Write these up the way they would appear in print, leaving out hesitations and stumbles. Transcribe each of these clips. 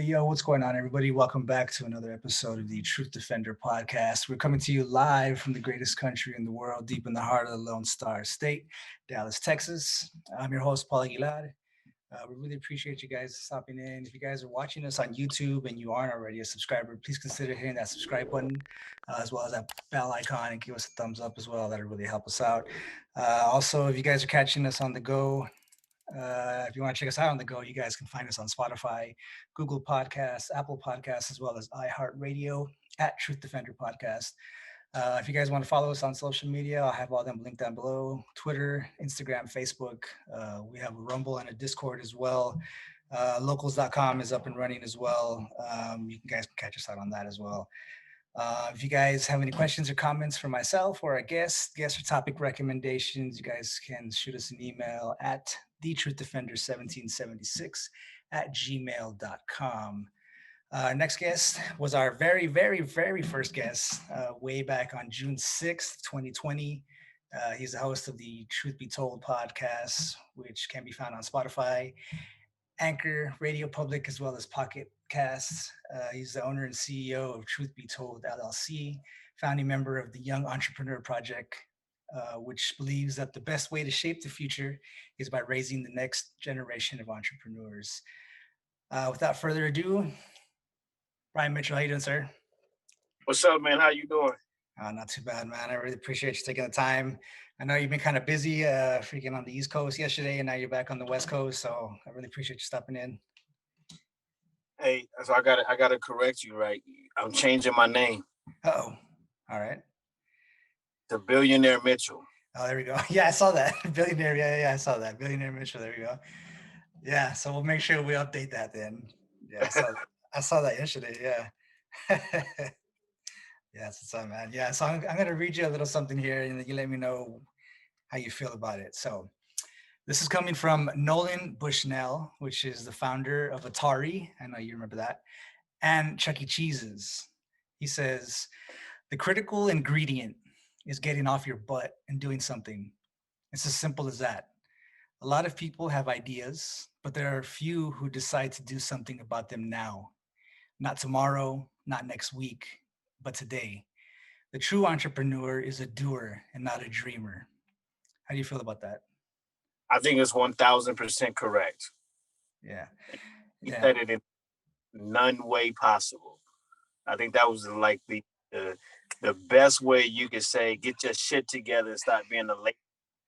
Yo, what's going on, everybody? Welcome back to another episode of the Truth Defender podcast. We're coming to you live from the greatest country in the world, deep in the heart of the Lone Star State, Dallas, Texas. I'm your host, Paul Aguilar. We really appreciate you guys stopping in. If you guys are watching us on YouTube and you aren't already a subscriber, please consider hitting that subscribe button as well as that bell icon and give us a thumbs up as well. That'll really help us out. Also, if you guys are catching us on the go, if you want to check us out on the go, you guys can find us on Spotify, Google Podcasts, Apple Podcasts, as well as iHeart Radio at Truth Defender Podcast. If you guys want to follow us on social media, I'll have all them linked down below: Twitter, Instagram, Facebook. We have a Rumble and a Discord as well. Locals.com is up and running as well. You guys can catch us out on that as well. If you guys have any questions or comments for myself or a guest or topic recommendations, you guys can shoot us an email at thetruthDefender1776 at gmail.com. Next guest was our very, very, very first guest way back on June 6th, 2020. He's the host of the Truth Be Told podcast, which can be found on Spotify, Anchor, Radio Public, as well as Pocket Casts. He's the owner and CEO of Truth Be Told LLC, founding member of the Young Entrepreneur Project, which believes that the best way to shape the future is by raising the next generation of entrepreneurs. Without further ado, Brian Mitchell, how you doing, sir? What's up, man? How you doing? Not too bad, man. I really appreciate you taking the time. I know you've been kind of busy freaking on the East Coast yesterday, and now you're back on the West Coast, so I really appreciate you stopping in. Hey, so I gotta correct you, right? I'm changing my name. Uh-oh. All right. To Billionaire Mitchell. Oh, there we go. Yeah, I saw that. Billionaire. Yeah, I saw that. Billionaire Mitchell. There we go. Yeah, so we'll make sure we update that then. Yeah, I saw that yesterday. Yeah. Yeah, that's what's up, man. Yeah, so I'm going to read you a little something here, and you let me know how you feel about it. So this is coming from Nolan Bushnell, which is the founder of Atari. I know you remember that. And Chuck E. Cheese's. He says, the critical ingredient is getting off your butt and doing something. It's as simple as that. A lot of people have ideas, but there are few who decide to do something about them now. Not tomorrow, not next week, but today. The true entrepreneur is a doer and not a dreamer. How do you feel about that? I think it's 1,000% correct. Yeah. He said it in none way possible. I think that was like the best way you could say, get your shit together and stop being a late,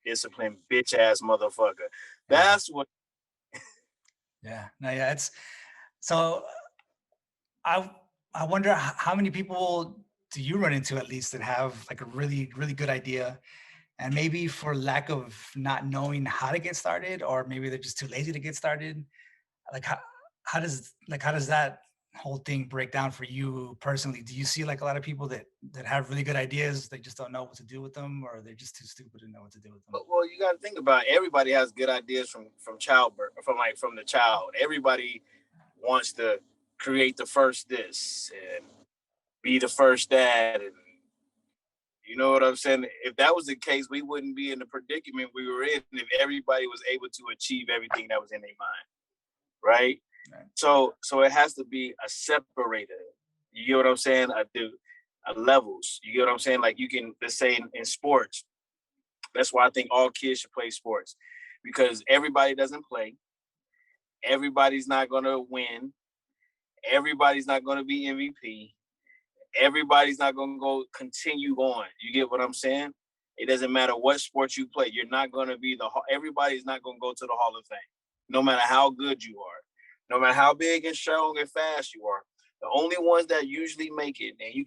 disciplined, bitch ass motherfucker. That's what. Yeah. No, yeah. It's so. I wonder how many people do you run into at least that have like a really, really good idea, and maybe for lack of not knowing how to get started, or maybe they're just too lazy to get started. Like how does that whole thing break down for you personally? Do you see like a lot of people that have really good ideas, they just don't know what to do with them, or they're just too stupid to know what to do with them? Well, you got to think about it. Everybody has good ideas from childbirth, from the child. Everybody wants to create the first this and be the first that, and you know what I'm saying? If that was the case, we wouldn't be in the predicament we were in if everybody was able to achieve everything that was in their mind, right? So it has to be a separator. You get what I'm saying? A levels. You get what I'm saying? Like you can, let's say in sports, that's why I think all kids should play sports, because everybody doesn't play. Everybody's not going to win. Everybody's not going to be MVP. Everybody's not going to go continue on. You get what I'm saying? It doesn't matter what sport you play. You're not going to be everybody's not going to go to the Hall of Fame, no matter how good you are, no matter how big and strong and fast you are. The only ones that usually make it, and you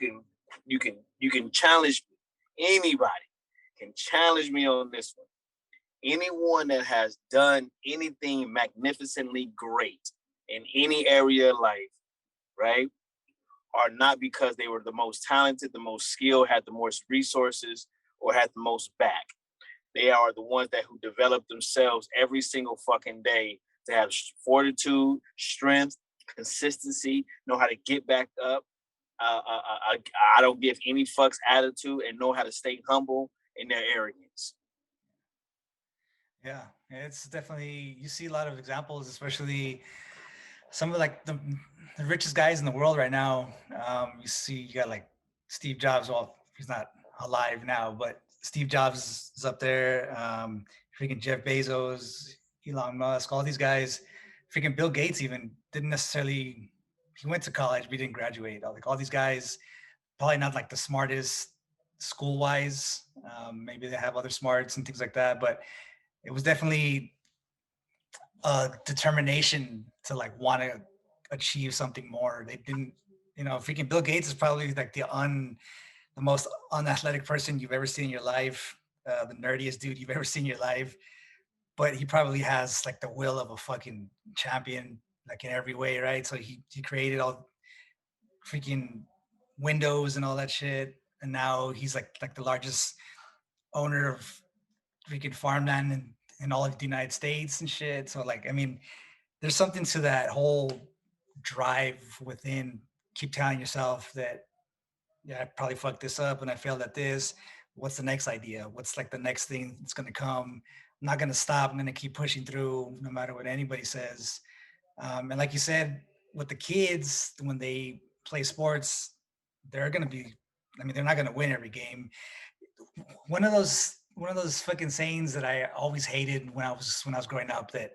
can challenge me. Anybody can challenge me on this one. Anyone that has done anything magnificently great in any area of life, right, are not because they were the most talented, the most skilled, had the most resources, or had the most back. They are the ones who develop themselves every single fucking day to have fortitude, strength, consistency, know how to get back up. I don't give any fucks attitude, and know how to stay humble in their arrogance. Yeah, it's definitely, you see a lot of examples, especially some of like the richest guys in the world right now. You see, you got like Steve Jobs. Well, he's not alive now, but Steve Jobs is up there. Freaking Jeff Bezos, Elon Musk, all these guys. Freaking Bill Gates even didn't necessarily. He went to college, but he didn't graduate. Like all these guys, probably not like the smartest school wise. Maybe they have other smarts and things like that, but it was definitely a determination to like want to achieve something more. They didn't, freaking Bill Gates is probably like the most unathletic person you've ever seen in your life, the nerdiest dude you've ever seen in your life. But he probably has like the will of a fucking champion, like in every way, right? So he created all freaking Windows and all that shit, and now he's like the largest owner of freaking farmland in all of the United States and shit. So like, I mean, there's something to that whole drive within. Keep telling yourself that, yeah, I probably fucked this up and I failed at this. What's the next idea? What's like the next thing that's going to come? I'm not going to stop. I'm going to keep pushing through no matter what anybody says. And like you said, with the kids, when they play sports, they're going to be, I mean, they're not going to win every game. One of those fucking sayings that I always hated when I was growing up, that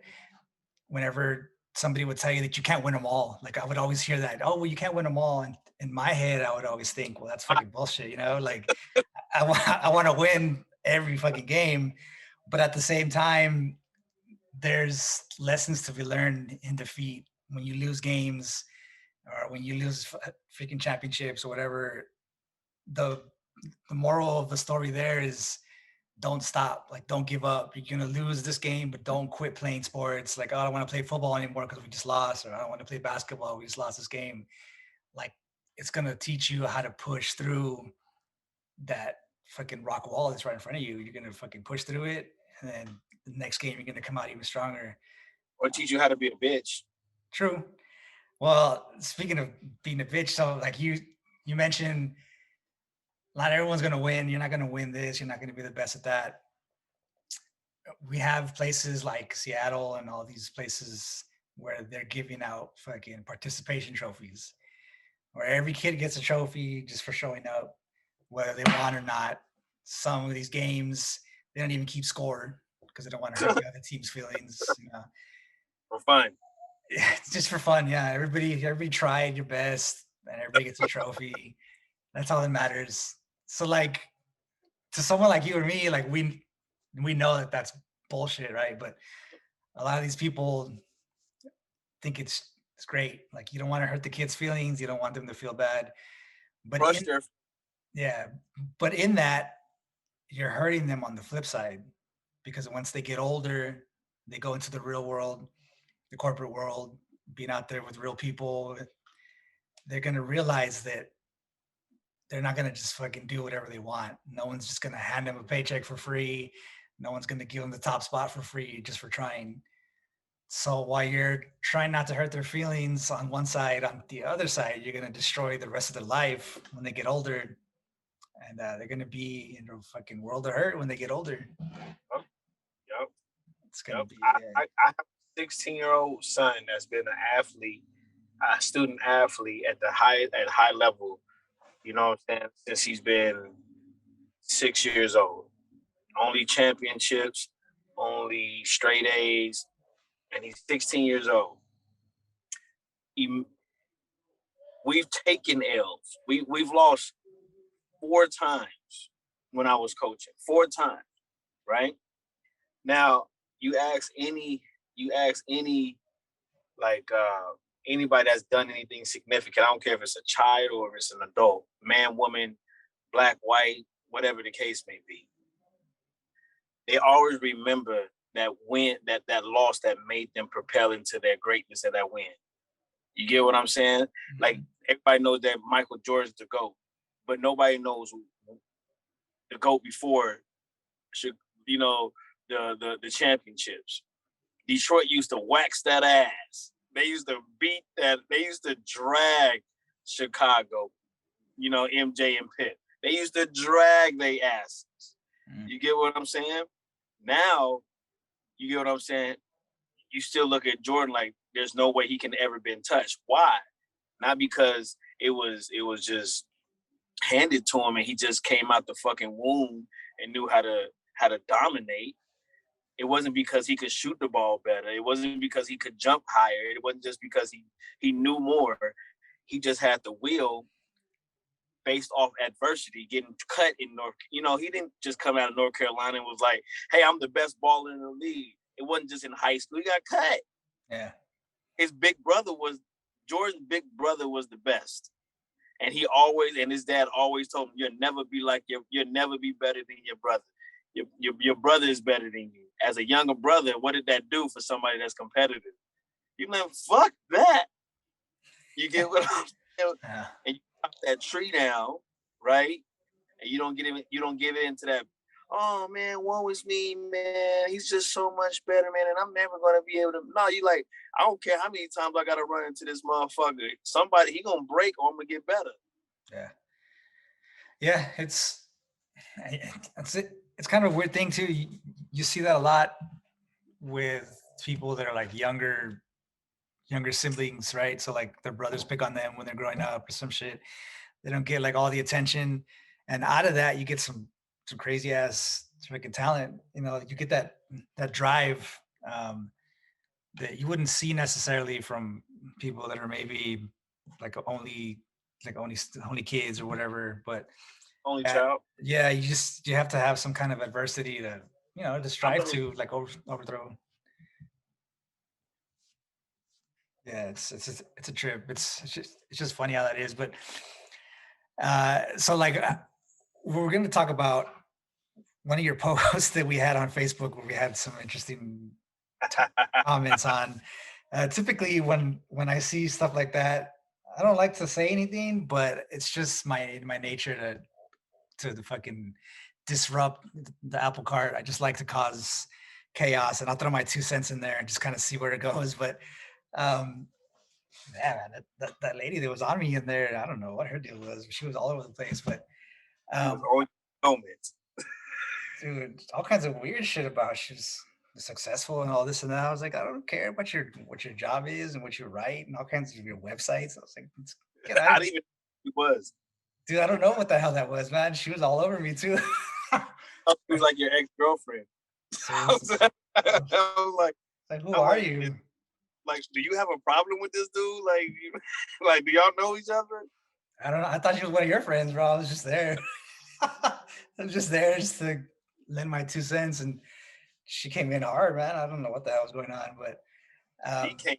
whenever somebody would tell you that you can't win them all, like I would always hear that, oh, well, you can't win them all. And in my head, I would always think, well, that's fucking bullshit, Like I want to win every fucking game, but at the same time, there's lessons to be learned in defeat. When you lose games or when you lose freaking championships or whatever, the the moral of the story there is don't stop. Like, don't give up. You're gonna lose this game, but don't quit playing sports. Like, oh, I don't want to play football anymore because we just lost, or I don't want to play basketball. We just lost this game. Like, it's gonna teach you how to push through that fucking rock wall that's right in front of you. You're gonna fucking push through it, and then the next game you're gonna come out even stronger. Or teach you how to be a bitch. True. Well, speaking of being a bitch, so like you mentioned, not everyone's gonna win. You're not gonna win this. You're not gonna be the best at that. We have places like Seattle and all these places where they're giving out fucking participation trophies, where every kid gets a trophy just for showing up, whether they want or not. Some of these games, they don't even keep score because they don't want to hurt the other team's feelings. For fun. It's just for fun. Yeah, everybody tried your best, and everybody gets a trophy. That's all that matters. So, like, to someone like you or me, like we know that that's bullshit, right? But a lot of these people think it's great. Like, you don't want to hurt the kids' feelings. You don't want them to feel bad. But Brush their yeah, but in that, you're hurting them on the flip side, because once they get older, they go into the real world, the corporate world, being out there with real people. They're gonna realize that they're not gonna just fucking do whatever they want. No one's just gonna hand them a paycheck for free. No one's gonna give them the top spot for free just for trying. So while you're trying not to hurt their feelings on one side, on the other side, you're gonna destroy the rest of their life when they get older, and they're gonna be in a fucking world of hurt when they get older. Yep. It's gonna be. I have a 16-year-old son that's been an athlete, a student athlete at high level. You know what I'm saying? Since he's been 6 years old. Only championships, only straight A's, and he's 16 years old. We've taken L's. We've lost 4 times when I was coaching. 4 times, right? Now you ask any like anybody that's done anything significant. I don't care if it's a child or if it's an adult, man, woman, black, white, whatever the case may be. They always remember that win, that loss that made them propel into their greatness and that win. You get what I'm saying? Mm-hmm. Like, everybody knows that Michael Jordan's the GOAT, but nobody knows the GOAT before, the championships. Detroit used to wax that ass. They used to beat that. They used to drag Chicago, MJ and Pitt. They used to drag their asses. Mm. You get what I'm saying? Now, you get what I'm saying? You still look at Jordan like, there's no way he can ever been touched. Why? Not because it was just handed to him and he just came out the fucking womb and knew how to dominate. It wasn't because he could shoot the ball better. It wasn't because he could jump higher. It wasn't just because he knew more. He just had the will based off adversity, getting cut in North. He didn't just come out of North Carolina and was like, "Hey, I'm the best baller in the league." It wasn't just in high school. He got cut. Yeah. His Jordan's big brother was the best. And his dad always told him, you'll never be better than your brother. Your brother is better than you. As a younger brother, what did that do for somebody that's competitive? You like, fuck that. You get what I'm saying? Yeah. And you chop that tree down, right? And you don't give into that, oh man, woe is me, man. He's just so much better, man, and I'm never gonna be able to. No, you like, I don't care how many times I gotta run into this motherfucker. Somebody, he gonna break or I'm gonna get better. Yeah. Yeah, it's kind of a weird thing too. You see that a lot with people that are like younger siblings, right? So like their brothers pick on them when they're growing up or some shit. They don't get like all the attention, and out of that you get some crazy ass freaking talent. You get that drive that you wouldn't see necessarily from people that are maybe like only kids or whatever, but only child. Yeah, you have to have some kind of adversity to to strive to like overthrow. Yeah, it's a trip. It's just funny how that is. But so like we're going to talk about one of your posts that we had on Facebook where we had some interesting comments on. Typically, when I see stuff like that, I don't like to say anything, but it's just my nature to the fucking disrupt the apple cart. I just like to cause chaos, and I'll throw my 2 cents in there and just kind of see where it goes. But man, that lady that was on me in there, I don't know what her deal was. She was all over the place, but moments. Dude, all kinds of weird shit about she's successful and all this and that. I was like, I don't care what your job is and what you write and all kinds of your websites. I was like, get out. I didn't even know who it was. Dude, I don't know what the hell that was, man. She was all over me too. She was like your ex-girlfriend. I was like, who are you? Like, do you have a problem with this dude? Like, do y'all know each other? I don't know. I thought she was one of your friends, bro. I was just there. I was just there just to lend my 2 cents, and she came in hard, man. I don't know what the hell was going on, but she came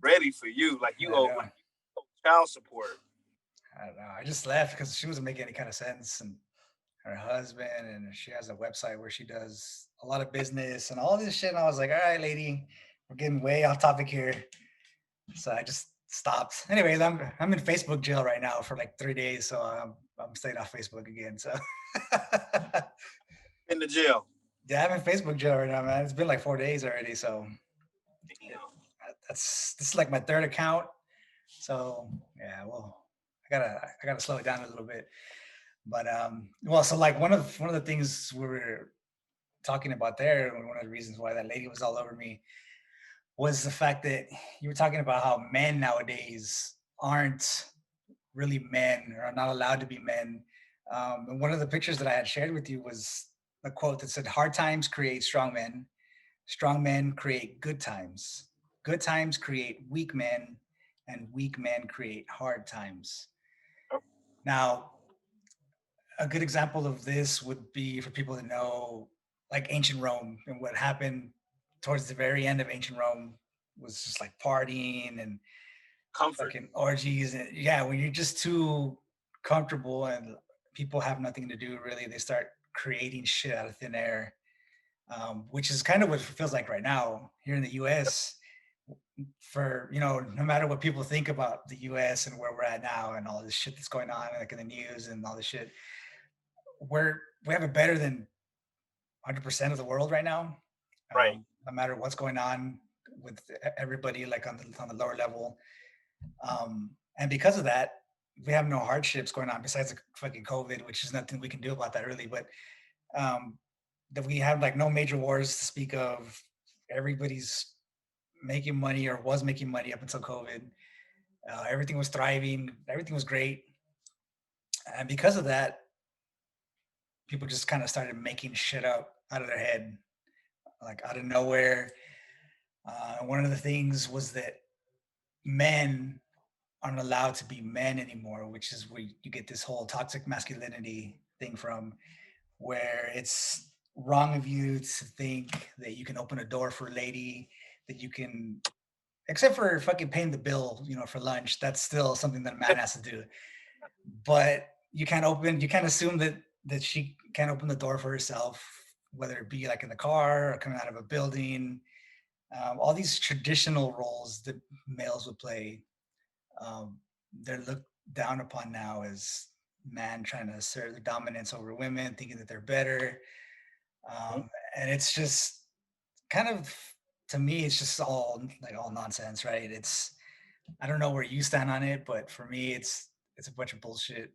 ready for you, like you owe child support. I don't know. I just left because she wasn't making any kind of sense, and her husband, and she has a website where she does a lot of business and all this shit. And I was like, all right, lady, we're getting way off topic here. So I just stopped. Anyways, I'm in Facebook jail right now for like 3 days, so I'm staying off Facebook again. So in the jail. Yeah, I'm in Facebook jail right now, man. It's been like 4 days already. So this is like my 3rd account. So yeah, well, I gotta slow it down a little bit. But well, so like one of the things we were talking about there, and one of the reasons why that lady was all over me was the fact that you were talking about how men nowadays aren't really men or are not allowed to be men. And one of the pictures that I had shared with you was a quote that said, "Hard times create strong men create good times create weak men, and weak men create hard times." Now, a good example of this would be for people that know like ancient Rome, and what happened towards the very end of ancient Rome was just like partying and fucking orgies. And yeah, when you're just too comfortable and people have nothing to do really, they start creating shit out of thin air, which is kind of what it feels like right now here in the US. For no matter what people think about the US and where we're at now and all this shit that's going on like in the news and all this shit, we have it better than 100% of the world right now. Right. No matter what's going on with everybody, like on the lower level, and because of that, we have no hardships going on besides the fucking COVID, which is nothing we can do about that really. But that we have like no major wars to speak of. Everybody's making money or was making money up until COVID. Everything was thriving. Everything was great. And because of that, people just kind of started making shit up out of their head, like out of nowhere. One of the things was that men aren't allowed to be men anymore, which is where you get this whole toxic masculinity thing from, where it's wrong of you to think that you can open a door for a lady, that you can, except for fucking paying the bill, for lunch. That's still something that a man has to do. But you can't assume that she can't open the door for herself, whether it be like in the car or coming out of a building. All these traditional roles that males would play, they're looked down upon now as man trying to assert their dominance over women, thinking that they're better. And it's just kind of, to me, it's just all nonsense, right? I don't know where you stand on it, but for me, it's a bunch of bullshit.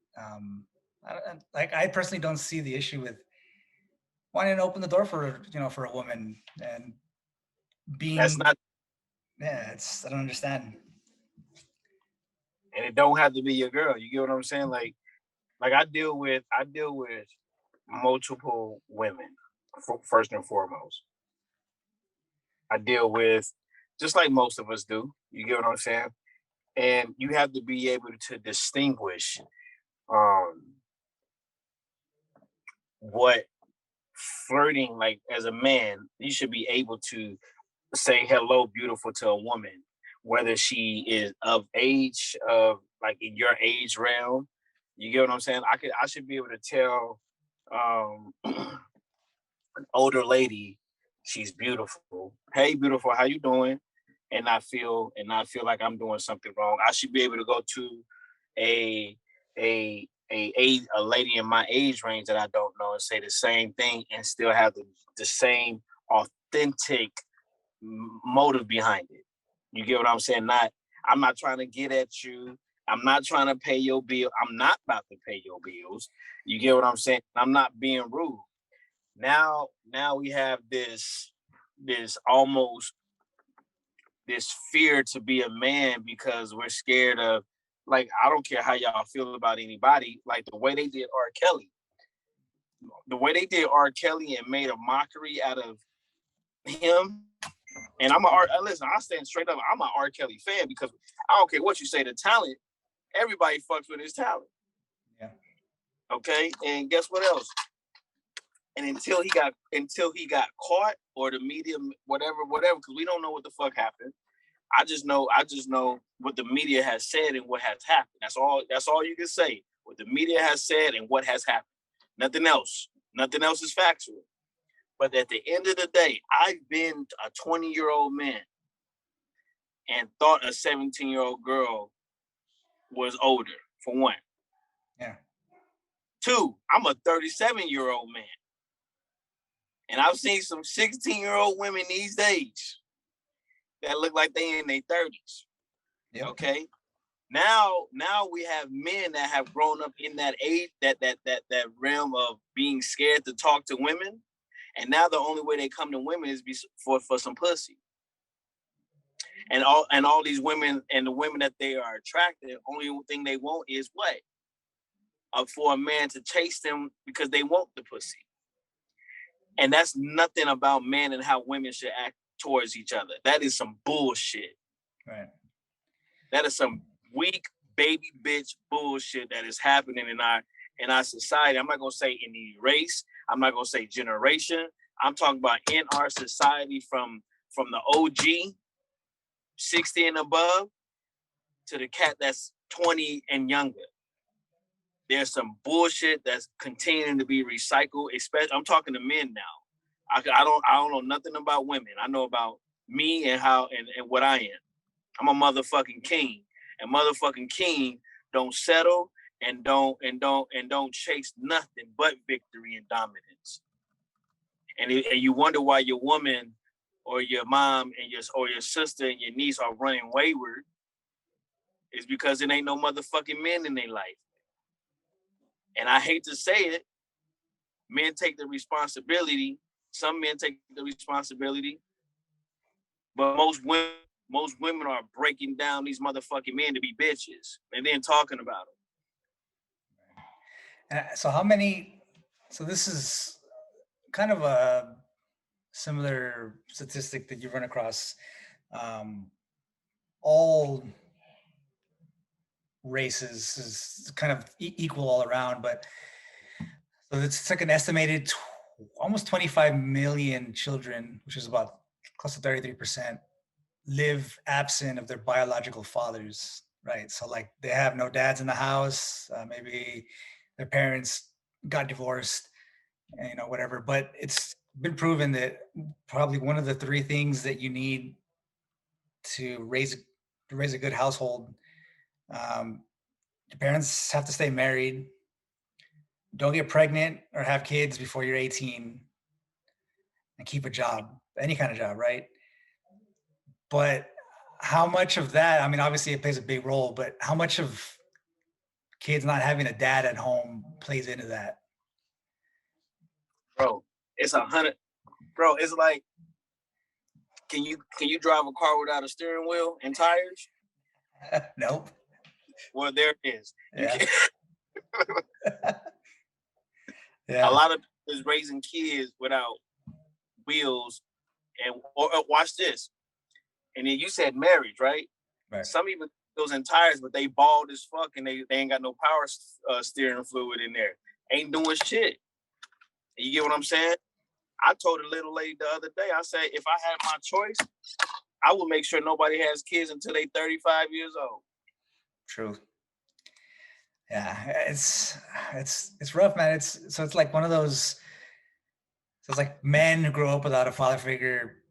I personally don't see the issue with wanting to open the door for a woman and That's being, not, yeah, I don't understand. and it don't have to be your girl. You get what I'm saying? Like I deal with multiple women. First and foremost, I deal with just like most of us do. You get what I'm saying? And you have to be able to distinguish um, what flirting, like as a man, you should be able to say hello, beautiful to a woman, whether she is of age, of like in your age realm. You get what I'm saying? I should be able to tell an older lady she's beautiful. Hey, beautiful, how you doing? And not feel like I'm doing something wrong. I should be able to go to a a lady in my age range that I don't know and say the same thing and still have the same authentic motive behind it. You get what I'm saying? I'm not trying to get at you. I'm not trying to pay your bill. I'm not about to pay your bills. You get what I'm saying? I'm not being rude. Now we have this almost this fear to be a man because we're scared of, like, I don't care how y'all feel about anybody, like the way they did R. Kelly. The way they did R. Kelly and made a mockery out of him. And listen, I stand straight up. I'm an R. Kelly fan because I don't care what you say, the talent, everybody fucks with his talent. Yeah. Okay. And guess what else? And until he got caught or the media, whatever, because we don't know what the fuck happened. I just know what the media has said and what has happened. That's all you can say. What the media has said and what has happened. Nothing else. Nothing else is factual. But at the end of the day, I've been a 20-year-old man and thought a 17-year-old girl was older, for one. Yeah. Two, I'm a 37-year-old man. And I've seen some 16-year-old women these days that look like they in their 30s. Yep. Okay. Now we have men that have grown up in that age, that realm of being scared to talk to women. And now the only way they come to women is for some pussy. And all these women and the women that they are attracted, only thing they want is what? For a man to chase them because they want the pussy. And that's nothing about men and how women should act towards each other. That is some bullshit. Right. That is some weak baby bitch bullshit that is happening in our society. I'm not gonna say in the race. I'm not gonna say generation. I'm talking about in our society from the OG, 60 and above, to the cat that's 20 and younger. There's some bullshit that's continuing to be recycled. Especially, I'm talking to men now. I don't know nothing about women. I know about me and how and what I am. I'm a motherfucking king, and motherfucking king don't settle and don't chase nothing but victory and dominance. And you wonder why your woman or your mom and your sister and your niece are running wayward. Is because it ain't no motherfucking men in their life. And I hate to say it, men take the responsibility. Some men take the responsibility, but most women most women are breaking down these motherfucking men to be bitches and then talking about them. So how many? So this is kind of a similar statistic that you run across. All races is kind of equal all around, but so it's like an estimated almost 25 million children, which is about close to 33%, live absent of their biological fathers, right? So like they have no dads in the house, maybe their parents got divorced, and, whatever. But it's been proven that probably one of the three things that you need to raise a good household, your parents have to stay married, don't get pregnant or have kids before you're 18, and keep a job, any kind of job, right? But how much of that, I mean, obviously it plays a big role, but how much of kids not having a dad at home plays into that? Bro, it's 100. Bro, it's like, can you drive a car without a steering wheel and tires? Nope. Well, there it is. Yeah. A lot of people is raising kids without wheels, and or watch this. And then you said marriage, right? Right. Some even those in tires, but they bald as fuck, and they ain't got no power steering fluid in there. Ain't doing shit. You get what I'm saying? I told a little lady the other day, I said, if I had my choice, I would make sure nobody has kids until they 35 years old. True. Yeah, it's rough, man. It's like one of those. So it's like men who grow up without a father figure,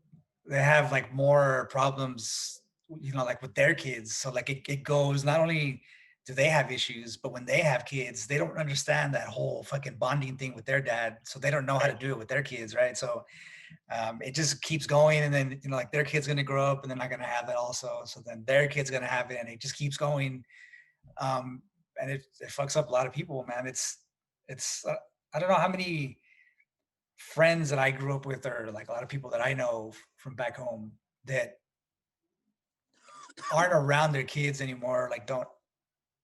they have like more problems, like with their kids. So like it goes, not only do they have issues, but when they have kids, they don't understand that whole fucking bonding thing with their dad. So they don't know how to do it with their kids, right? So it just keeps going, and then like their kid's gonna grow up and they're not gonna have that also. So then their kid's gonna have it, and it just keeps going. And it fucks up a lot of people, man. It's I don't know how many friends that I grew up with, or like a lot of people that I know from back home that aren't around their kids anymore. Like don't,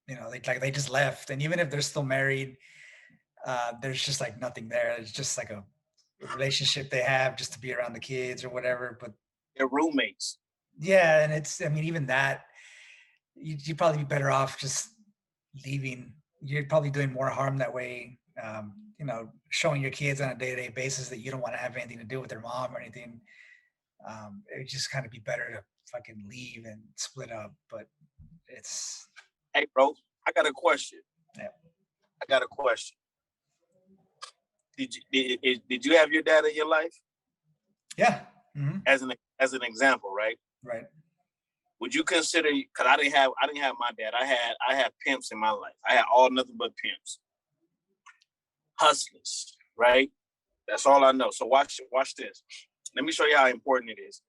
like they just left. And even if they're still married, there's just like nothing there. It's just like a relationship they have just to be around the kids or whatever. But they're roommates. Yeah. And I mean, even that, you'd probably be better off just leaving. You're probably doing more harm that way. Showing your kids on a day-to-day basis that you don't want to have anything to do with their mom or anything. It would just kind of be better to fucking leave and split up. But it's. Hey, bro, I got a question. Yeah. I got a question. Did you have your dad in your life? Yeah. Mm-hmm. As an example, right? Right. Would you consider? Because I didn't have my dad. I had pimps in my life. I had all nothing but pimps, hustlers, right? That's all I know. So watch this. Let me show you how important it is.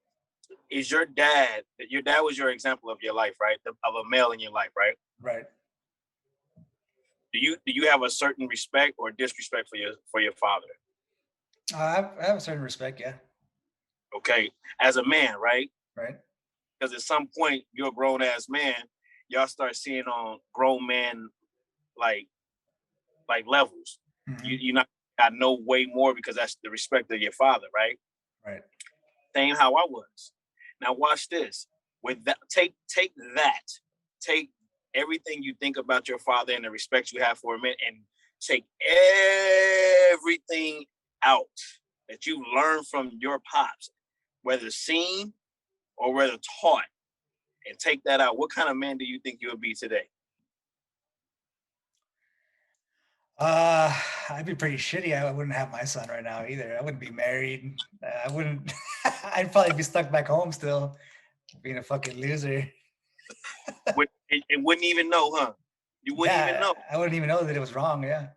Is your dad was your example of your life, right? Of a male in your life, right? Right. Do you have a certain respect or disrespect for your father? I have a certain respect, yeah. Okay, as a man, right? Right. Because at some point you're a grown ass man, y'all start seeing on grown men like levels. Mm-hmm. You not got know way more because that's the respect of your father, right? Right. Same how I was. Now watch this. With that, take everything you think about your father and the respect you have for him, and take everything out that you learned from your pops, whether seen or whether taught, and take that out. What kind of man do you think you'll be today? I'd be pretty shitty. I wouldn't have my son right now either. I wouldn't be married. I wouldn't. I'd probably be stuck back home still, being a fucking loser. It wouldn't even know, huh? You wouldn't even know. I wouldn't even know that it was wrong. Yeah.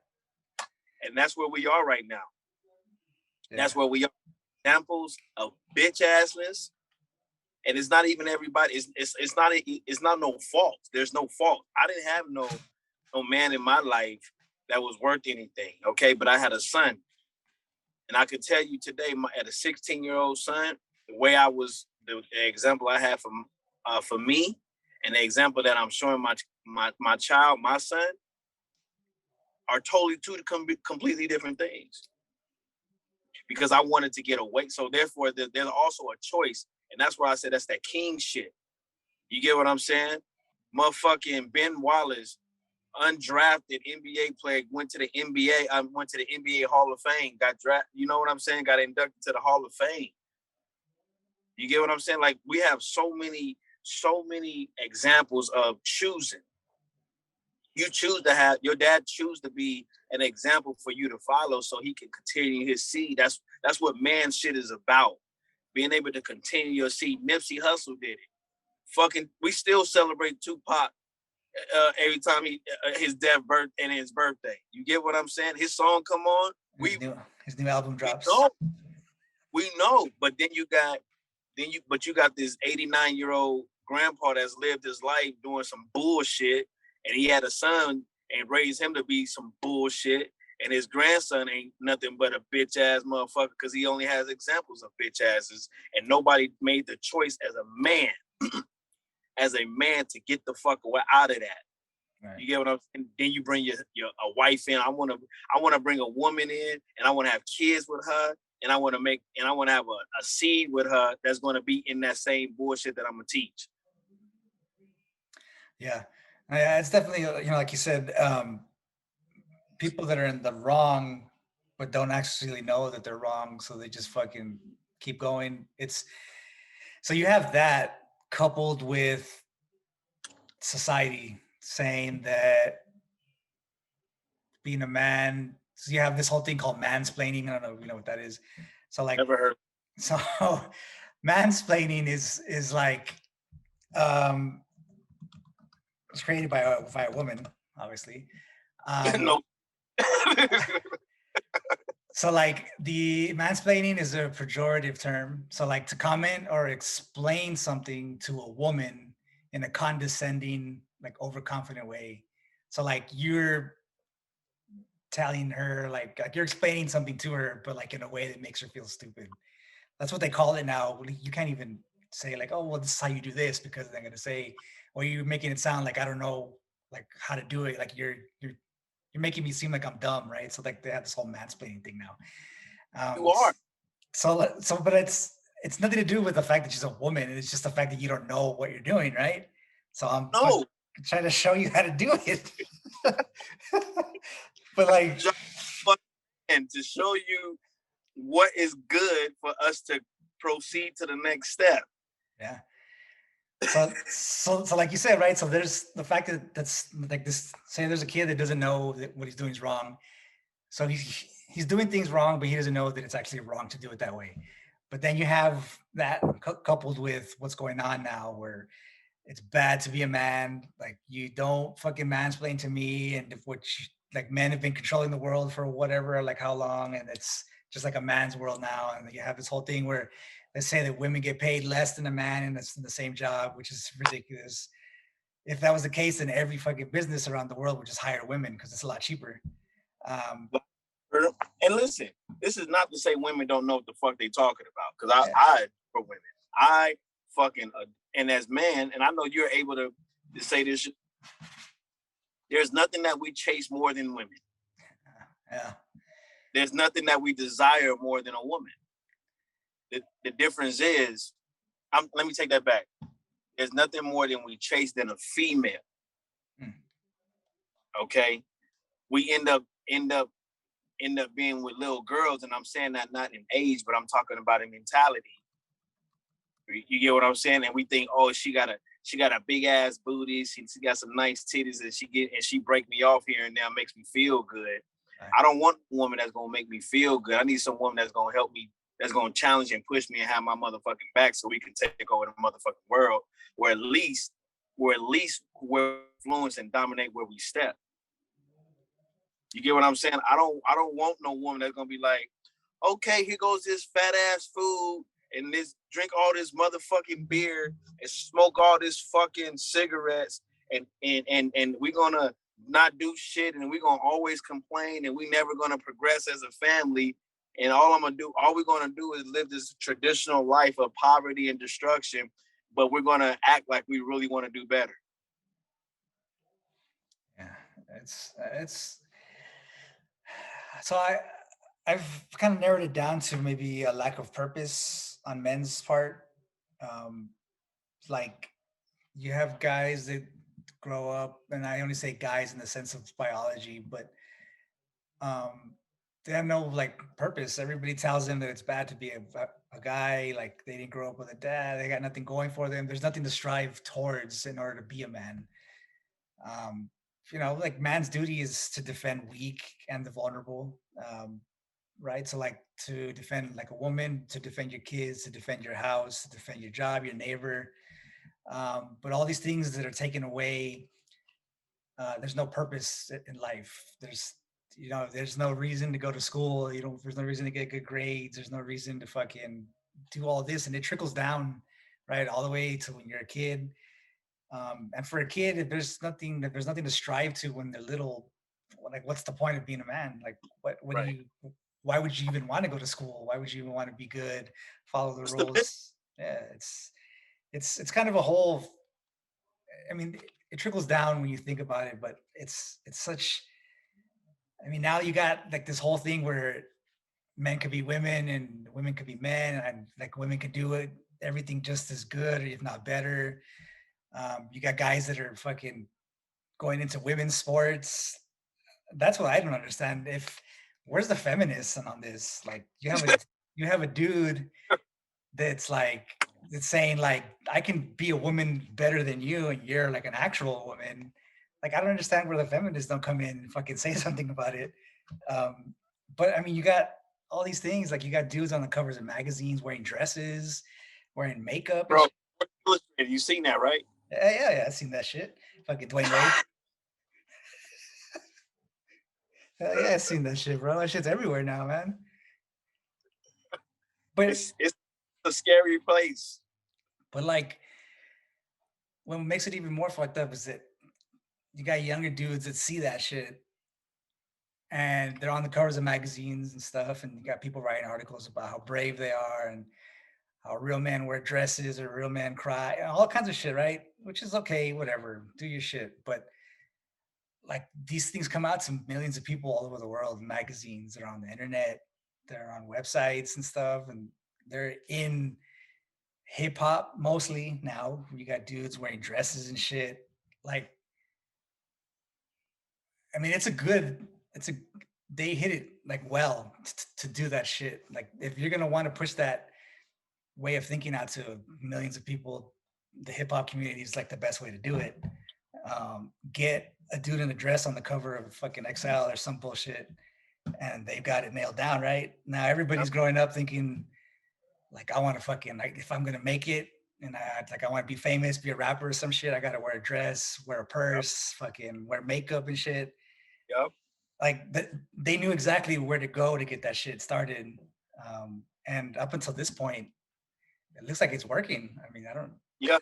And that's where we are right now. Yeah. That's where we are. Examples of bitch assness, and it's not even everybody. It's not no fault. There's no fault. I didn't have no man in my life that was worth anything. Okay, but I had a son, and I could tell you today, at a 16-year-old son, the way I was, the example I had from for me, and the example that I'm showing my child, my son, are totally two completely different things. Because I wanted to get away. So therefore, there's also a choice. And that's why I said that's that king shit. You get what I'm saying? Motherfucking Ben Wallace, undrafted NBA player, went to the NBA Hall of Fame, got drafted, you know what I'm saying? Got inducted to the Hall of Fame. You get what I'm saying? Like, we have so many examples of choosing. You choose to have your dad choose to be an example for you to follow so he can continue his seed. That's what man shit is about. Being able to continue your seed. Nipsey Hussle did it. We still celebrate Tupac every time his his birthday. You get what I'm saying? His song come on. His new album drops. We know, but then you got this 89-year-old grandpa that's lived his life doing some bullshit. And he had a son and raised him to be some bullshit. And his grandson ain't nothing but a bitch ass motherfucker because he only has examples of bitch asses. And nobody made the choice as a man, to get the fuck out of that. Right. You get what I'm saying? Then you bring a wife in. I want to bring a woman in, and I want to have kids with her, and I want to have a seed with her that's going to be in that same bullshit that I'm gonna teach. Yeah. It's definitely, like you said, people that are in the wrong, but don't actually know that they're wrong. So they just fucking keep going. So you have that coupled with society saying that being a man, so you have this whole thing called mansplaining. I don't know if you know what that is. So like, never heard. So mansplaining is like, it's created by a woman, obviously. No. So like the mansplaining is a pejorative term. So like to comment or explain something to a woman in a condescending, like overconfident way. So like you're telling her, like you're explaining something to her, but like in a way that makes her feel stupid. That's what they call it now. You can't even say like, oh, well, this is how you do this, because they're going to say, or you're making it sound like I don't know like how to do it. Like you're making me seem like I'm dumb, right? So like they have this whole mansplaining thing now. You are. So, but it's nothing to do with the fact that she's a woman. It's just the fact that you don't know what you're doing, right? So I'm trying to show you how to do it. But like, and to show you what is good for us to proceed to the next step. Yeah. So like you said, right? So there's the fact that that's like this, say there's a kid that doesn't know that what he's doing is wrong. So he's doing things wrong, but he doesn't know that it's actually wrong to do it that way. But then you have that coupled with what's going on now where it's bad to be a man. Like you don't fucking mansplain to me. And like men have been controlling the world for whatever, like how long. And it's just like a man's world now. And you have this whole thing where they say that women get paid less than a man in the same job, which is ridiculous. If that was the case, then every fucking business around the world would just hire women because it's a lot cheaper. And listen, this is not to say women don't know what the fuck they talking about. Because I for women, and as man, and I know you're able to say this, there's nothing that we chase more than women. Yeah. There's nothing that we desire more than a woman. The difference is, let me take that back. There's nothing more than we chase than a female. Okay? We end up being with little girls, and I'm saying that not in age, but I'm talking about in mentality. You get what I'm saying? And we think, oh, she got a big ass booty, she got some nice titties, and she break me off here and there, makes me feel good. Right. I don't want a woman that's gonna make me feel good. I need some woman that's gonna help me, that's gonna challenge and push me and have my motherfucking back so we can take over the motherfucking world, where at least we're influence and dominate where we step. You get what I'm saying? I don't want no woman that's gonna be like, okay, here goes this fat ass food and drink all this motherfucking beer and smoke all this fucking cigarettes and we're gonna not do shit and we're gonna always complain and we never gonna progress as a family. And all we're gonna do is live this traditional life of poverty and destruction. but we're going to act like we really want to do better. Yeah, it's so I've kind of narrowed it down to maybe a lack of purpose on men's part. Um, like you have guys that grow up, and I only say guys in the sense of biology, but um, they have no like purpose. Everybody tells them that it's bad to be a guy. Like they didn't grow up with a dad. They got nothing going for them. There's nothing to strive towards in order to be a man. Um, like man's duty is to defend weak and the vulnerable. Right? So like to defend like a woman, to defend your kids, to defend your house, to defend your job, your neighbor. But all these things that are taken away, there's no purpose in life. There's no reason to go to school. There's no reason to get good grades. There's no reason to fucking do all this, and it trickles down, right, all the way to when you're a kid. And for a kid, if there's nothing to strive to when they're little, like what's the point of being a man? Like what do Right. you? Why would you even want to go to school? Why would you even want to be good, follow the What's the rules? Yeah, it's kind of a whole. I mean, it trickles down when you think about it, but it's such. I mean, now you got like this whole thing where men could be women and women could be men, and like women could do it everything just as good, or if not better. You got guys that are fucking going into women's sports. That's what I don't understand. Where's the feminists on this? Like you have a dude that's saying like I can be a woman better than you, and you're like an actual woman. Like I don't understand where the feminists don't come in and fucking say something about it. But I mean, you got all these things. Like you got dudes on the covers of magazines wearing dresses, wearing makeup. And bro? You seen that, right? Yeah, I've seen that shit. Fucking Dwayne Wade. Hell yeah, I've seen that shit, bro. That shit's everywhere now, man. But It's a scary place. But like, what makes it even more fucked up is that you got younger dudes that see that shit, and they're on the covers of magazines and stuff, and you got people writing articles about how brave they are and how real men wear dresses or real men cry, and all kinds of shit, right? Which is okay, whatever, do your shit. But like these things come out to millions of people all over the world in magazines, they're on the internet, they're on websites and stuff, and they're in hip hop mostly now. You got dudes wearing dresses and shit. Like, I mean, they hit it like well to do that shit. Like, if you're gonna want to push that way of thinking out to millions of people, the hip hop community is like the best way to do it. Get a dude in a dress on the cover of fucking XL or some bullshit, and they've got it nailed down, right? Now everybody's growing up thinking, like, I want to fucking, like, if I'm gonna make it and I want to be famous, be a rapper or some shit, I gotta wear a dress, wear a purse, fucking wear makeup and shit. Yep. Like they knew exactly where to go to get that shit started. And up until this point, it looks like it's working. I mean, Yeah.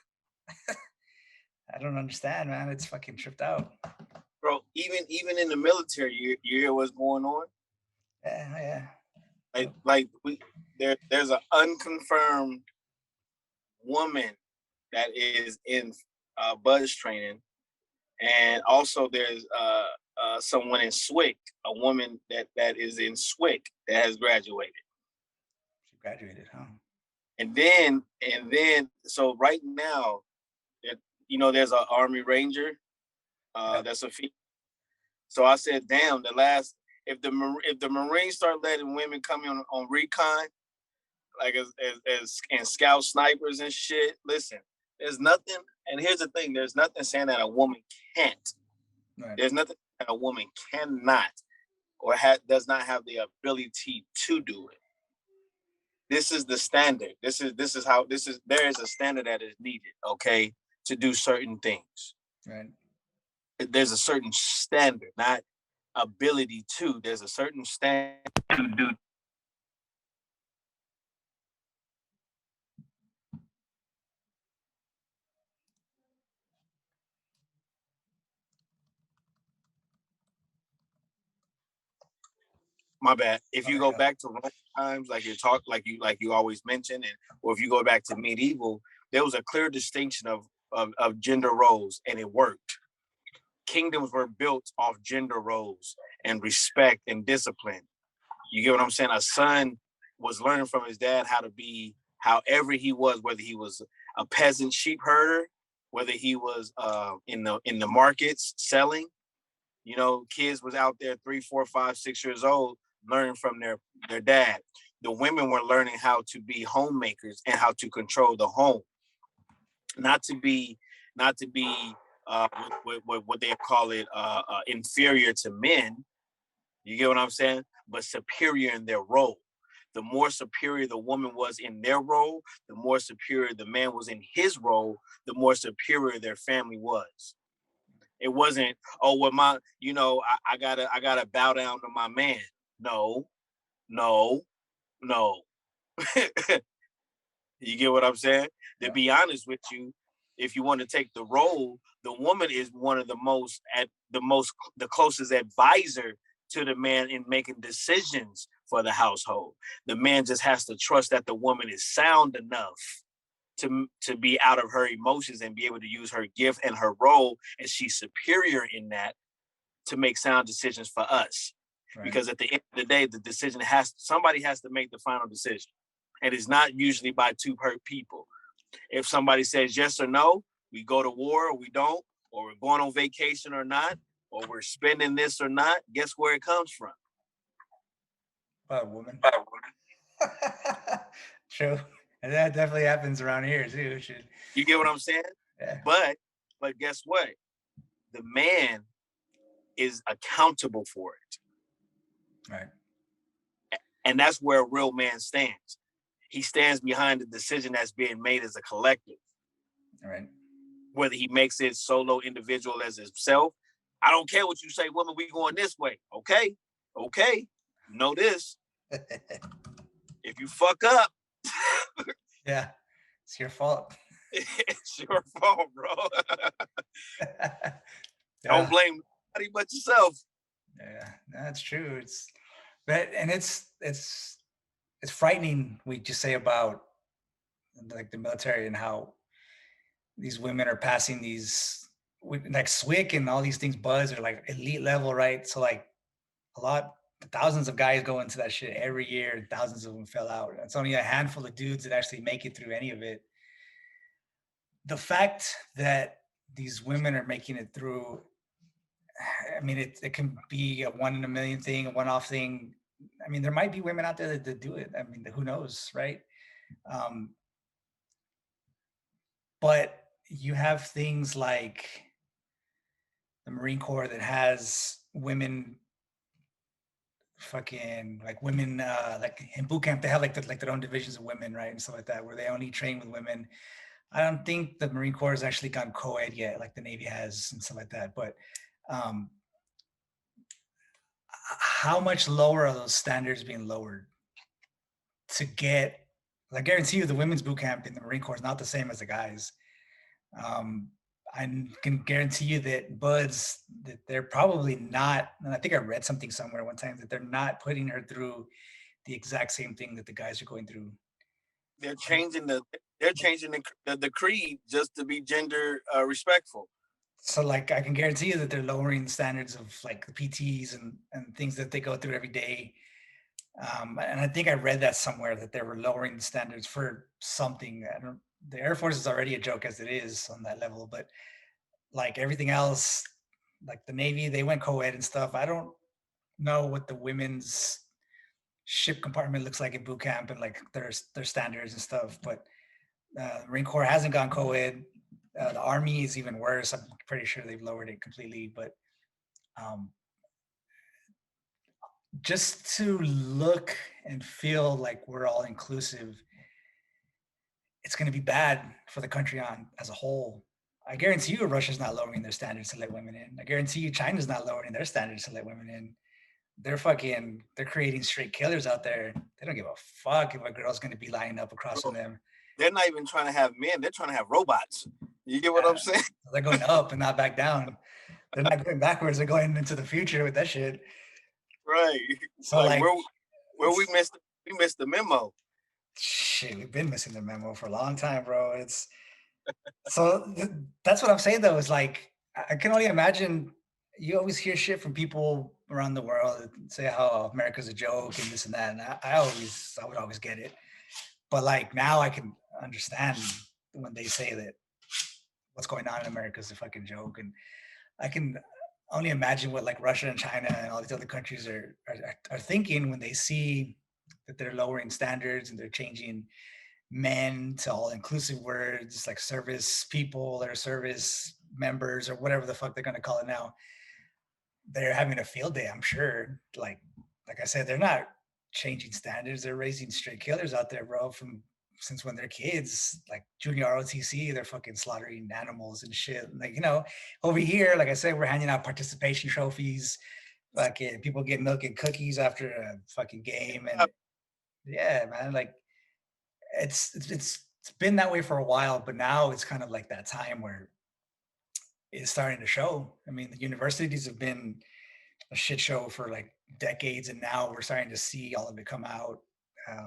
I don't understand, man. It's fucking tripped out. Bro, even in the military, you hear what's going on? Yeah. There's an unconfirmed woman that is in buzz training, and also there's someone in SWIC, a woman that is in SWIC that has graduated. She graduated, huh? And then so right now, there's an Army Ranger that's a female. So I said, damn, if the Marines start letting women come in on recon, like as and scout snipers and shit, listen, there's nothing. And here's the thing: there's nothing saying that a woman can't. Right. There's nothing that a woman cannot or does not have the ability to do it. This is the standard. There is a standard that is needed, okay, to do certain things. Right. There's a certain standard, not ability to. There's a certain standard to do. My bad. If you go back to Roman times, like you always mentioned, or if you go back to medieval, there was a clear distinction of gender roles, and it worked. Kingdoms were built off gender roles and respect and discipline. You get what I'm saying? A son was learning from his dad how to be however he was, whether he was a peasant sheep herder, whether he was in the markets selling. You know, kids was out there 3, 4, 5, 6 years old learning from their dad. The women were learning how to be homemakers and how to control the home, not to be what they call it inferior to men. You get what I'm saying? But superior in their role. The more superior the woman was in their role, the more superior the man was in his role, the more superior their family was. It wasn't, oh, well, I gotta bow down to my man. No, no, no. You get what I'm saying? Yeah. To be honest with you, if you want to take the role, the woman is one of the closest advisor to the man in making decisions for the household. The man just has to trust that the woman is sound enough to be out of her emotions and be able to use her gift and her role, and she's superior in that, to make sound decisions for us. Right. Because at the end of the day, the decision somebody has to make the final decision. And it's not usually by two people. If somebody says yes or no, we go to war or we don't, or we're going on vacation or not, or we're spending this or not, guess where it comes from? By a woman. By a woman. True. And that definitely happens around here too. You get what I'm saying? Yeah. But guess what? The man is accountable for it. Right. And that's where a real man stands. He stands behind the decision that's being made as a collective. Right. Whether he makes it solo individual as himself. I don't care what you say, woman, we going this way. Okay. Know this. If you fuck up. Yeah. It's your fault. It's your fault, bro. Yeah. Don't blame nobody but yourself. Yeah, that's true. It's frightening. We just say about like the military and how these women are passing these, like SWIC and all these things, buzz are like elite level, right? So like thousands of guys go into that shit every year, and thousands of them fell out. It's only a handful of dudes that actually make it through any of it. The fact that these women are making it through, I mean, it can be a 1 in a million thing, a one-off thing. I mean, there might be women out there that do it. I mean, who knows, right? But you have things like the Marine Corps that has women, fucking like women, like in boot camp, they have like their own divisions of women, right, and stuff like that, where they only train with women. I don't think the Marine Corps has actually gone co-ed yet, like the Navy has and stuff like that. But how much lower are those standards being lowered to get? I guarantee you, the women's boot camp in the Marine Corps is not the same as the guys. I can guarantee you that buds, that they're probably not, and I think I read something somewhere one time, that they're not putting her through the exact same thing that the guys are going through. They're changing the creed just to be gender respectful. So like, I can guarantee you that they're lowering the standards of like the PTs and things that they go through every day. And I think I read that somewhere, that they were lowering the standards for something. The Air Force is already a joke as it is on that level, but like everything else, like the Navy, they went co-ed and stuff. I don't know what the women's ship compartment looks like in boot camp and like their standards and stuff, but the Marine Corps hasn't gone co-ed. The Army is even worse. I'm pretty sure they've lowered it completely, but just to look and feel like we're all inclusive, it's going to be bad for the country as a whole. I guarantee you Russia's not lowering their standards to let women in. I guarantee you China's not lowering their standards to let women in. They're creating straight killers out there. They don't give a fuck if a girl's going to be lining up across from them. They're not even trying to have men. They're trying to have robots. You get what I'm saying? They're going up and not back down. They're not going backwards. They're going into the future with that shit. Right. So like where we missed the memo. Shit, we've been missing the memo for a long time, bro. It's So that's what I'm saying though, is like, I can only imagine. You always hear shit from people around the world that say how America's a joke and this and that. And I would always get it. But like now I can understand when they say that what's going on in America is a fucking joke. And I can only imagine what like Russia and China and all these other countries are thinking when they see that they're lowering standards and they're changing men to all inclusive words like service people or service members or whatever the fuck they're going to call it now. They're having a field day, I'm sure. Like I said, they're not changing standards. They're raising straight killers out there, bro, from since when they're kids, like junior ROTC, they're fucking slaughtering animals and shit. Like, over here, like I said, we're handing out participation trophies. Fucking people get milk and cookies after a fucking game. And yeah, man, like it's been that way for a while, but now it's kind of like that time where it's starting to show. I mean, the universities have been a shit show for like decades, and now we're starting to see all of it come out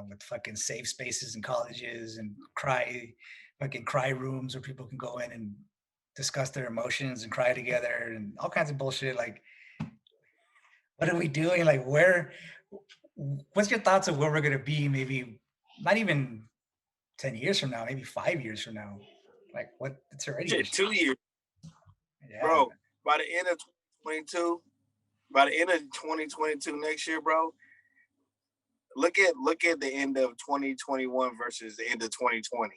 with fucking safe spaces in colleges and fucking cry rooms where people can go in and discuss their emotions and cry together and all kinds of bullshit. Like, what are we doing? Like, what's your thoughts of where we're gonna be? Maybe not even 10 years from now, maybe 5 years from now. Like, it's already Shit, 2 years, yeah. bro. By the end of 2022, by the end of 2022 next year, bro. Look at the end of 2021 versus the end of 2020,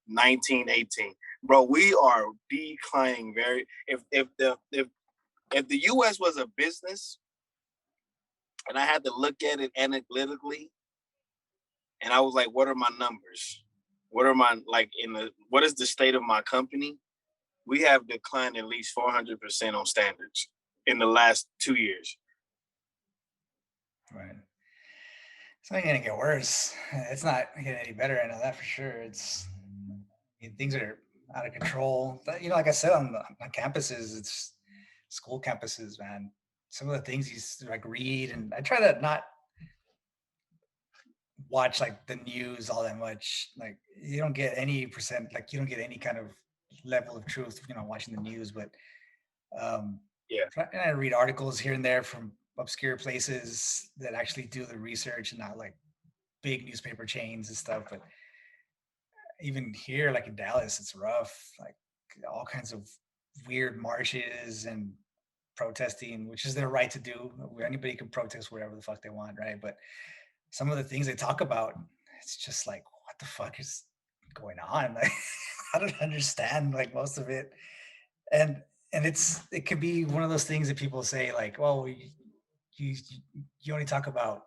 1918. Bro, we are declining very. If the US was a business and I had to look at it analytically, and I was like, what are my numbers? What are my what is the state of my company? We have declined at least 400% on standards in the last 2 years. Right. It's not gonna get worse. It's not getting any better. I know that for sure. Things are out of control. But, like I said, on campuses, it's school campuses, man. Some of the things you like read, and I try to not watch like the news all that much. Like you don't get any percent, like you don't get any kind of level of truth, watching the news. But Yeah. and I read articles here and there from obscure places that actually do the research and not like big newspaper chains and stuff. But even here, like in Dallas, it's rough. Like all kinds of weird marches and protesting, which is their right to do. Anybody can protest wherever the fuck they want, right? But some of the things they talk about, it's just like, what the fuck is going on? Like, I don't understand like most of it. And it could be one of those things that people say like, well, you you only talk about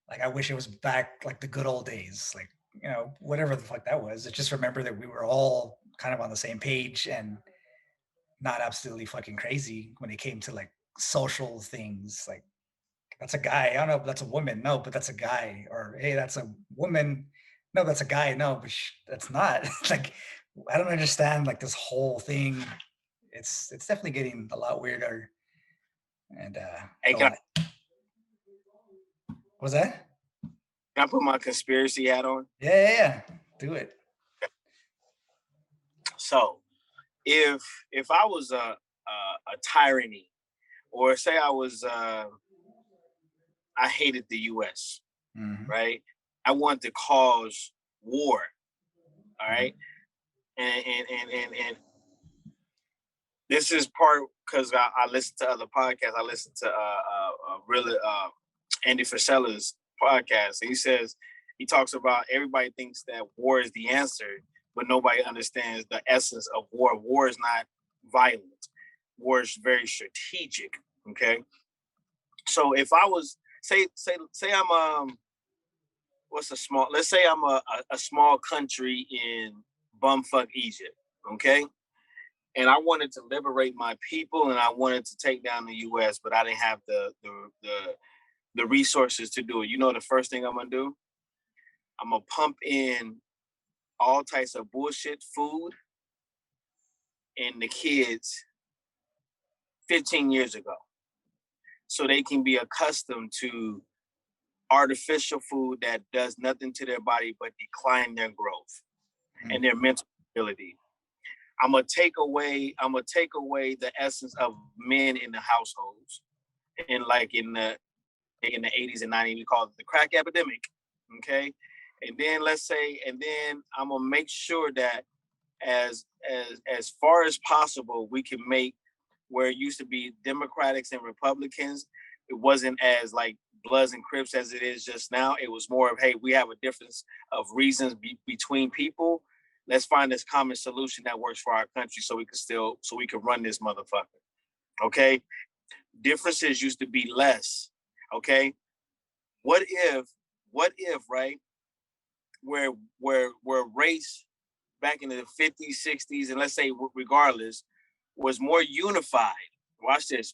like I wish it was back like the good old days, like whatever the fuck that was. It's just remember that we were all kind of on the same page and not absolutely fucking crazy when it came to like social things. Like that's a guy. I don't know if that's a woman. No, but that's a guy. Or hey, that's a woman. No, that's a guy. No, but that's not. Like I don't understand like this whole thing. It's definitely getting a lot weirder. And Hey, was that? can I put my conspiracy hat on? Yeah. Do it. So, if I was a tyranny, or say I was I hated the U.S. Mm-hmm. Right? I wanted to cause war. All right, and this is part because I listen to other podcasts. I listen to really Andy Frisella's podcast. He talks about everybody thinks that war is the answer, but nobody understands the essence of war. War is not violent. War is very strategic. Okay, so if I was say I'm let's say I'm a small country in bumfuck Egypt. Okay, and I wanted to liberate my people and I wanted to take down the US, but I didn't have the resources to do it. You know the first thing I'm gonna do? I'm gonna pump in all types of bullshit food in the kids 15 years ago. So they can be accustomed to artificial food that does nothing to their body but decline their growth and their mental ability. I'm gonna take away the essence of men in the households, and like in the 80s and 90s, we call it the crack epidemic. Okay, and then I'm gonna make sure that as far as possible, we can make where it used to be Democrats and Republicans, it wasn't as like Bloods and Crips as it is just now. It was more of, hey, we have a difference of reasons between people. Let's find this common solution that works for our country, so we can run this motherfucker. Okay, differences used to be less. Okay, what if right, where race back in the 50s, 60s, and let's say regardless, was more unified. Watch this.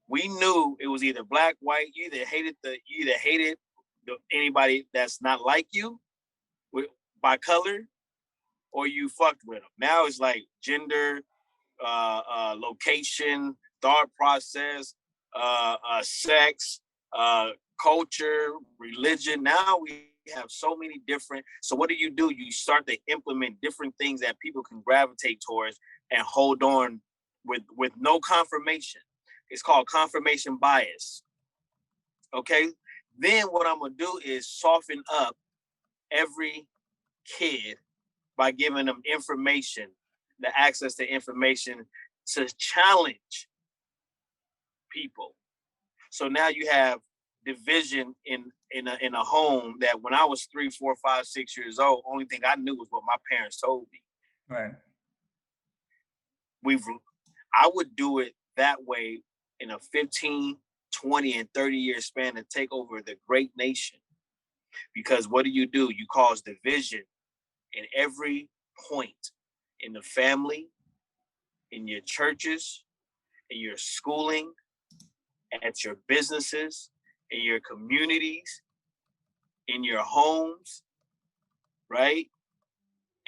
We knew it was either black, white. You either hated anybody that's not like you by color, or you fucked with them. Now it's like gender, location, thought process, sex, culture, religion. Now we have so many different. So what do? You start to implement different things that people can gravitate towards and hold on with no confirmation. It's called confirmation bias. Okay. Then what I'm gonna do is soften up every kid by giving them information, the access to information to challenge people. So now you have division in a home that when I was 3, 4, 5, 6 years old, only thing I knew was what my parents told me. Right. I would do it that way in a 15, 20, and 30-year span to take over the great nation. Because what do? You cause division in every point, in the family, in your churches, in your schooling, at your businesses, in your communities, in your homes, right?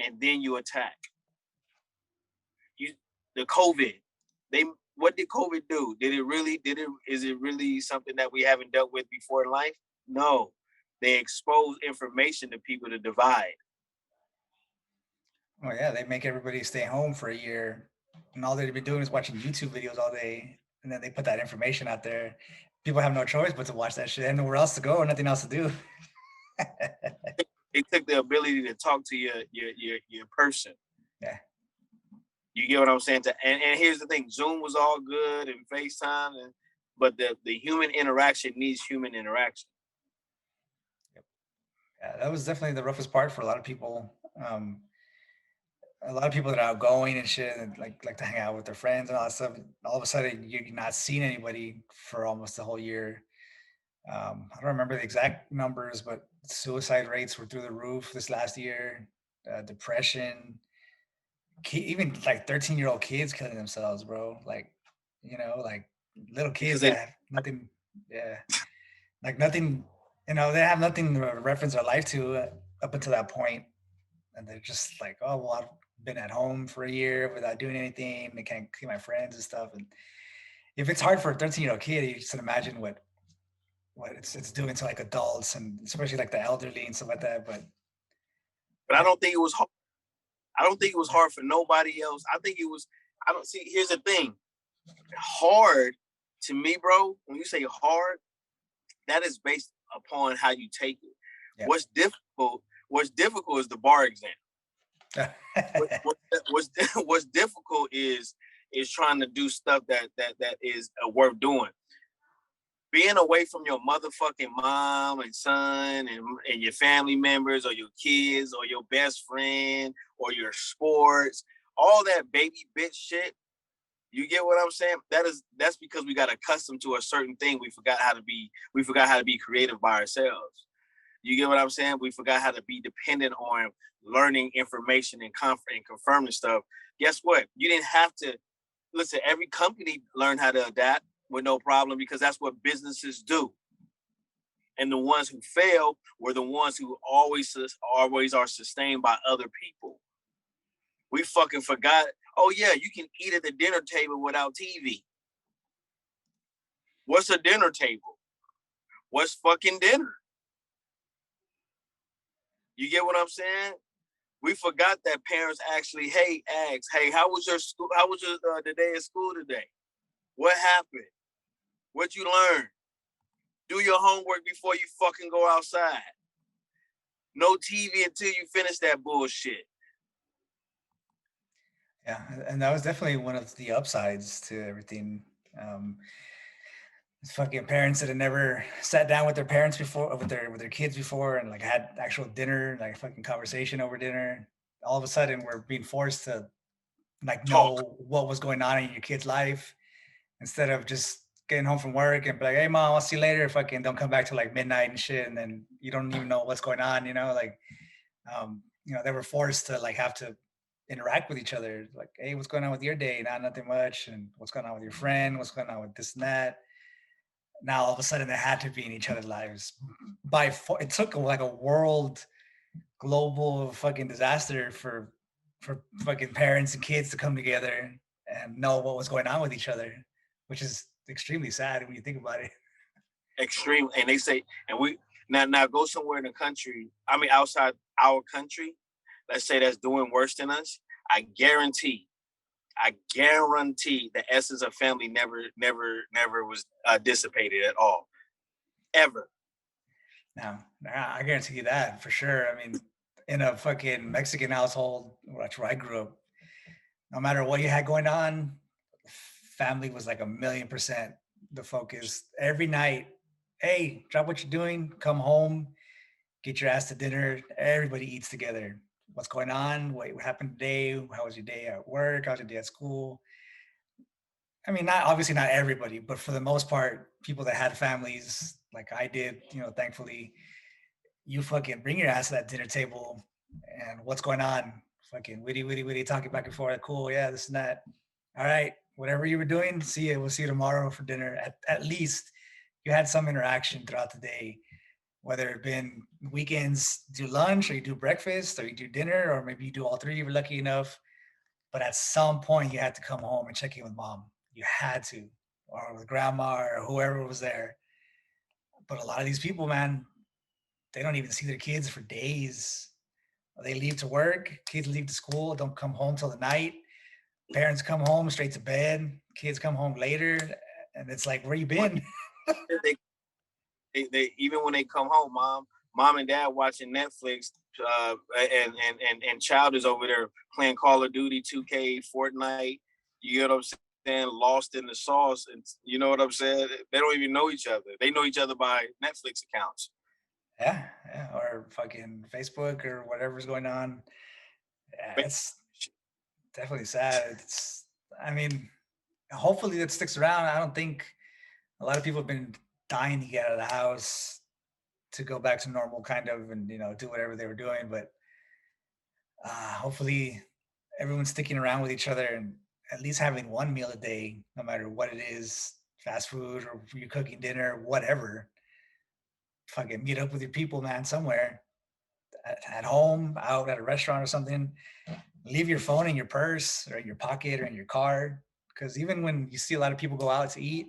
And then you attack. The COVID, what did COVID do? Is it really something that we haven't dealt with before in life? No. They expose information to people to divide. Oh yeah, they make everybody stay home for a year, and all they'd be doing is watching YouTube videos all day, and then they put that information out there. People have no choice but to watch that shit. They have nowhere else to go, nothing else to do. It took the ability to talk to your person. Yeah. You get what I'm saying? And here's the thing: Zoom was all good and FaceTime, but the human interaction needs human interaction. Yep. Yeah, that was definitely the roughest part for a lot of people. A lot of people that are outgoing and shit, and like to hang out with their friends and all that stuff. All of a sudden, you're not seeing anybody for almost the whole year. I don't remember the exact numbers, but suicide rates were through the roof this last year. Depression, even like 13-year-old kids killing themselves, bro. Like, like little kids that have nothing. Yeah, like nothing. They have nothing to reference their life to up until that point, and they're just like, oh well, I've been at home for a year without doing anything. They can't see my friends and stuff. And if it's hard for a 13-year-old kid, you just imagine what it's doing to like adults and especially like the elderly and stuff like that. But I don't think it was hard. I don't think it was hard for nobody else. I think it was. I don't see. Here's the thing. Hard to me, bro. When you say hard, that is based upon how you take it. Yeah. What's difficult is the bar exam. What's difficult is trying to do stuff that is worth doing. Being away from your motherfucking mom and son and your family members or your kids or your best friend or your sports, all that baby bitch shit. You get what I'm saying? That's because we got accustomed to a certain thing. We forgot how to be creative by ourselves. You get what I'm saying? We forgot how to be dependent on learning information and confirming stuff. Guess what? You didn't have to listen. Every company learned how to adapt with no problem because that's what businesses do. And the ones who fail were the ones who always are sustained by other people. We fucking forgot. Oh yeah, you can eat at the dinner table without TV. What's a dinner table? What's fucking dinner? You get what I'm saying? We forgot that parents actually, ask, hey, how was your school? How was your the day at school today? What happened? What'd you learn? Do your homework before you fucking go outside. No TV until you finish that bullshit. Yeah, and that was definitely one of the upsides to everything. Fucking parents that had never sat down with their parents before, with their kids before, and like had actual dinner, like fucking conversation over dinner. All of a sudden, we're being forced to like Talk. know what was going on in your kid's life instead of just getting home from work and be like, "Hey, mom, I'll see you later." Fucking don't come back till like midnight and shit, and then you don't even know what's going on. They were forced to like have to interact with each other. Like, "Hey, what's going on with your day?" Not nothing much. And what's going on with your friend? What's going on with this and that? Now all of a sudden they had to be in each other's lives. It took like a world global fucking disaster for fucking parents and kids to come together and know what was going on with each other, which is extremely sad when you think about it. Extreme, and they say, and we now go somewhere in the country. I mean, outside our country, let's say that's doing worse than us. I guarantee the essence of family never was dissipated at all, ever. Now, I guarantee you that for sure. I mean, in a fucking Mexican household, that's where I grew up, no matter what you had going on, family was like 1,000,000% the focus. Every night, hey, drop what you're doing, come home, get your ass to dinner. Everybody eats together. What's going on? What happened today? How was your day at work? How was your day at school? I mean, not everybody, but for the most part, people that had families like I did, thankfully, you fucking bring your ass to that dinner table and what's going on? Fucking witty, talking back and forth. Cool, yeah, this and that. All right, whatever you were doing, see you. We'll see you tomorrow for dinner. At least you had some interaction throughout the day, whether it been weekends, do lunch or you do breakfast or you do dinner, or maybe you do all three. You were lucky enough. But at some point, you had to come home and check in with mom. You had to, or with grandma or whoever was there. But a lot of these people, man, they don't even see their kids for days. They leave to work, kids leave to school, don't come home till the night. Parents come home straight to bed, kids come home later, and it's like, where you been? They even when they come home, mom and dad watching Netflix, and child is over there playing Call of Duty, 2K, Fortnite. You get what I'm saying? Lost in the sauce, and you know what I'm saying? They don't even know each other. They know each other by Netflix accounts. Yeah, or fucking Facebook or whatever's going on. Yeah, it's definitely sad. I mean, hopefully that sticks around. I don't think a lot of people have been dying to get out of the house to go back to normal kind of and do whatever they were doing, but hopefully everyone's sticking around with each other and at least having one meal a day, no matter what it is, fast food or you're cooking dinner, whatever. Fucking meet up with your people, man, somewhere at home, out at a restaurant or something. Leave your phone in your purse or in your pocket or in your car, because even when you see a lot of people go out to eat,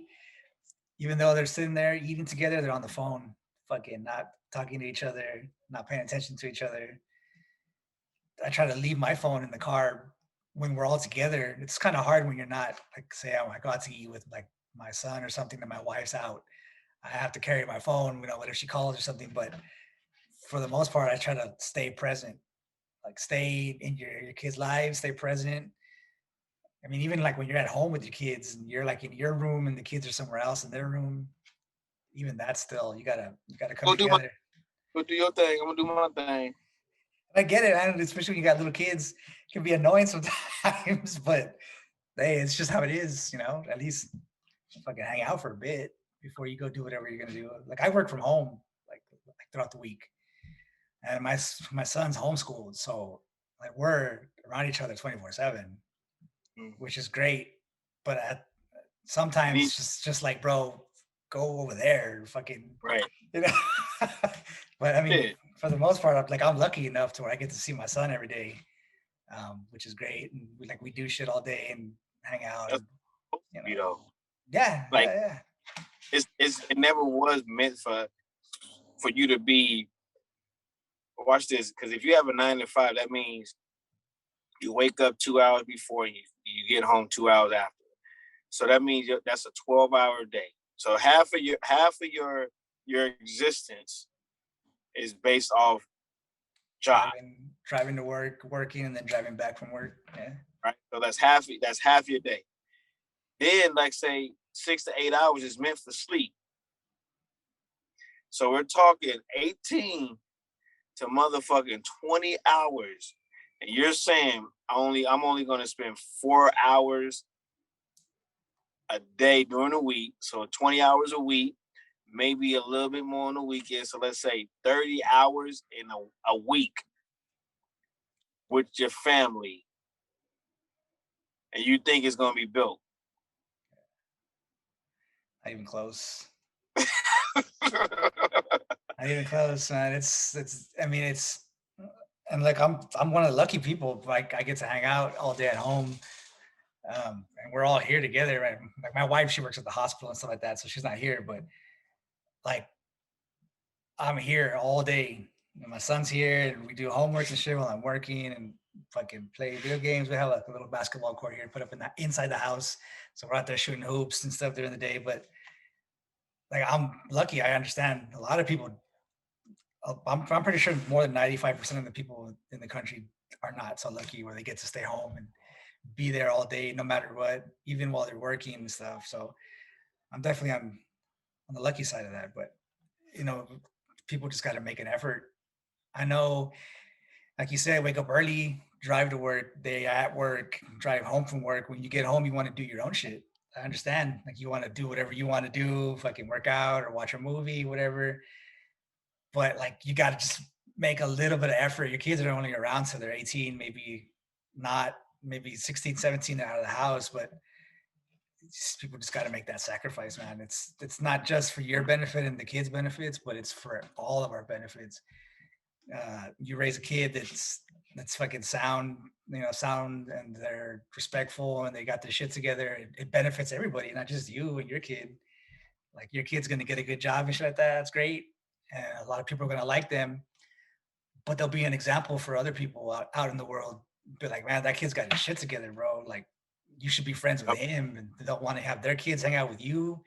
even though they're sitting there eating together, they're on the phone, fucking not talking to each other, not paying attention to each other. I try to leave my phone in the car when we're all together. It's kind of hard when you're not, like, say, I go out to eat with like my son or something, and my wife's out. I have to carry my phone, whether she calls or something. But for the most part, I try to stay present, like stay in your kids' lives, stay present. I mean, even like when you're at home with your kids and you're like in your room and the kids are somewhere else in their room, even that still, you gotta come together. Go do your thing. I'm gonna do my thing. I get it, man. Especially when you got little kids, it can be annoying sometimes, but hey, it's just how it is, At least fucking hang out for a bit before you go do whatever you're gonna do. Like I work from home, like throughout the week, and my son's homeschooled, so like we're around each other 24/7, which is great. But sometimes just like, bro, go over there, fucking, right. you know. But I mean, Yeah. for the most part, I'm lucky enough to where I get to see my son every day, which is great. And we do shit all day and hang out, That's and like yeah. it never was meant for you to be watch this, because if you have a 9 to 5, that means you wake up 2 hours before you get home 2 hours after. So that means that's a 12-hour day. So half of your existence is based off job. Driving to work, working, and then driving back from work. Yeah. Right. So that's half your day. Then, like, say 6 to 8 hours is meant for sleep. So we're talking 18 to motherfucking 20 hours. And you're saying I'm only going to spend 4 hours a day during the week. So 20 hours a week, maybe a little bit more on the weekend. So let's say 30 hours in a week with your family. And you think it's going to be built. Not even close. Not even close, man. And like I'm one of the lucky people. Like I get to hang out all day at home, and we're all here together. Right? Like my wife, she works at the hospital and stuff like that, so she's not here. But like I'm here all day. And my son's here, and we do homework and shit while I'm working, and fucking play video games. We have like a little basketball court here put up inside the house, so we're out there shooting hoops and stuff during the day. But like I'm lucky. I understand a lot of people. I'm pretty sure more than 95% of the people in the country are not so lucky where they get to stay home and be there all day, no matter what, even while they're working and stuff. So I'm definitely on the lucky side of that. But you know, people just got to make an effort. I know, like you said, wake up early, drive to work, day at work, drive home from work. When you get home, you want to do your own shit. I understand. Like you want to do whatever you want to do, fucking work out or watch a movie, whatever. But like you got to just make a little bit of effort. Your kids are only around so they're 18, maybe 16, 17 out of the house, but people just got to make that sacrifice, man. It's not just for your benefit and the kids' benefits, but it's for all of our benefits. You raise a kid that's fucking sound, and they're respectful and they got their shit together. It benefits everybody, not just you and your kid. Like your kid's gonna get a good job and shit like that. That's great, and a lot of people are gonna like them. But they'll be an example for other people out in the world. Be like, man, that kid's got his shit together, bro. Like, you should be friends with him, and they'll want to have their kids hang out with you,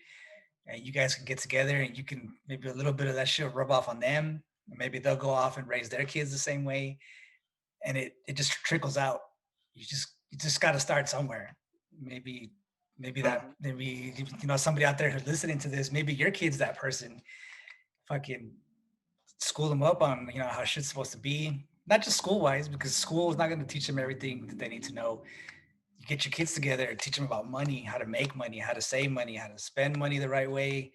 and you guys can get together, and you can maybe a little bit of that shit rub off on them. Maybe they'll go off and raise their kids the same way, and it just trickles out. You just got to start somewhere. Maybe somebody out there who's listening to this, maybe your kid's that person. Fucking school them up on how shit's supposed to be, not just school wise, because school is not going to teach them everything that they need to know. You get your kids together, teach them about money, how to make money, how to save money, how to spend money the right way,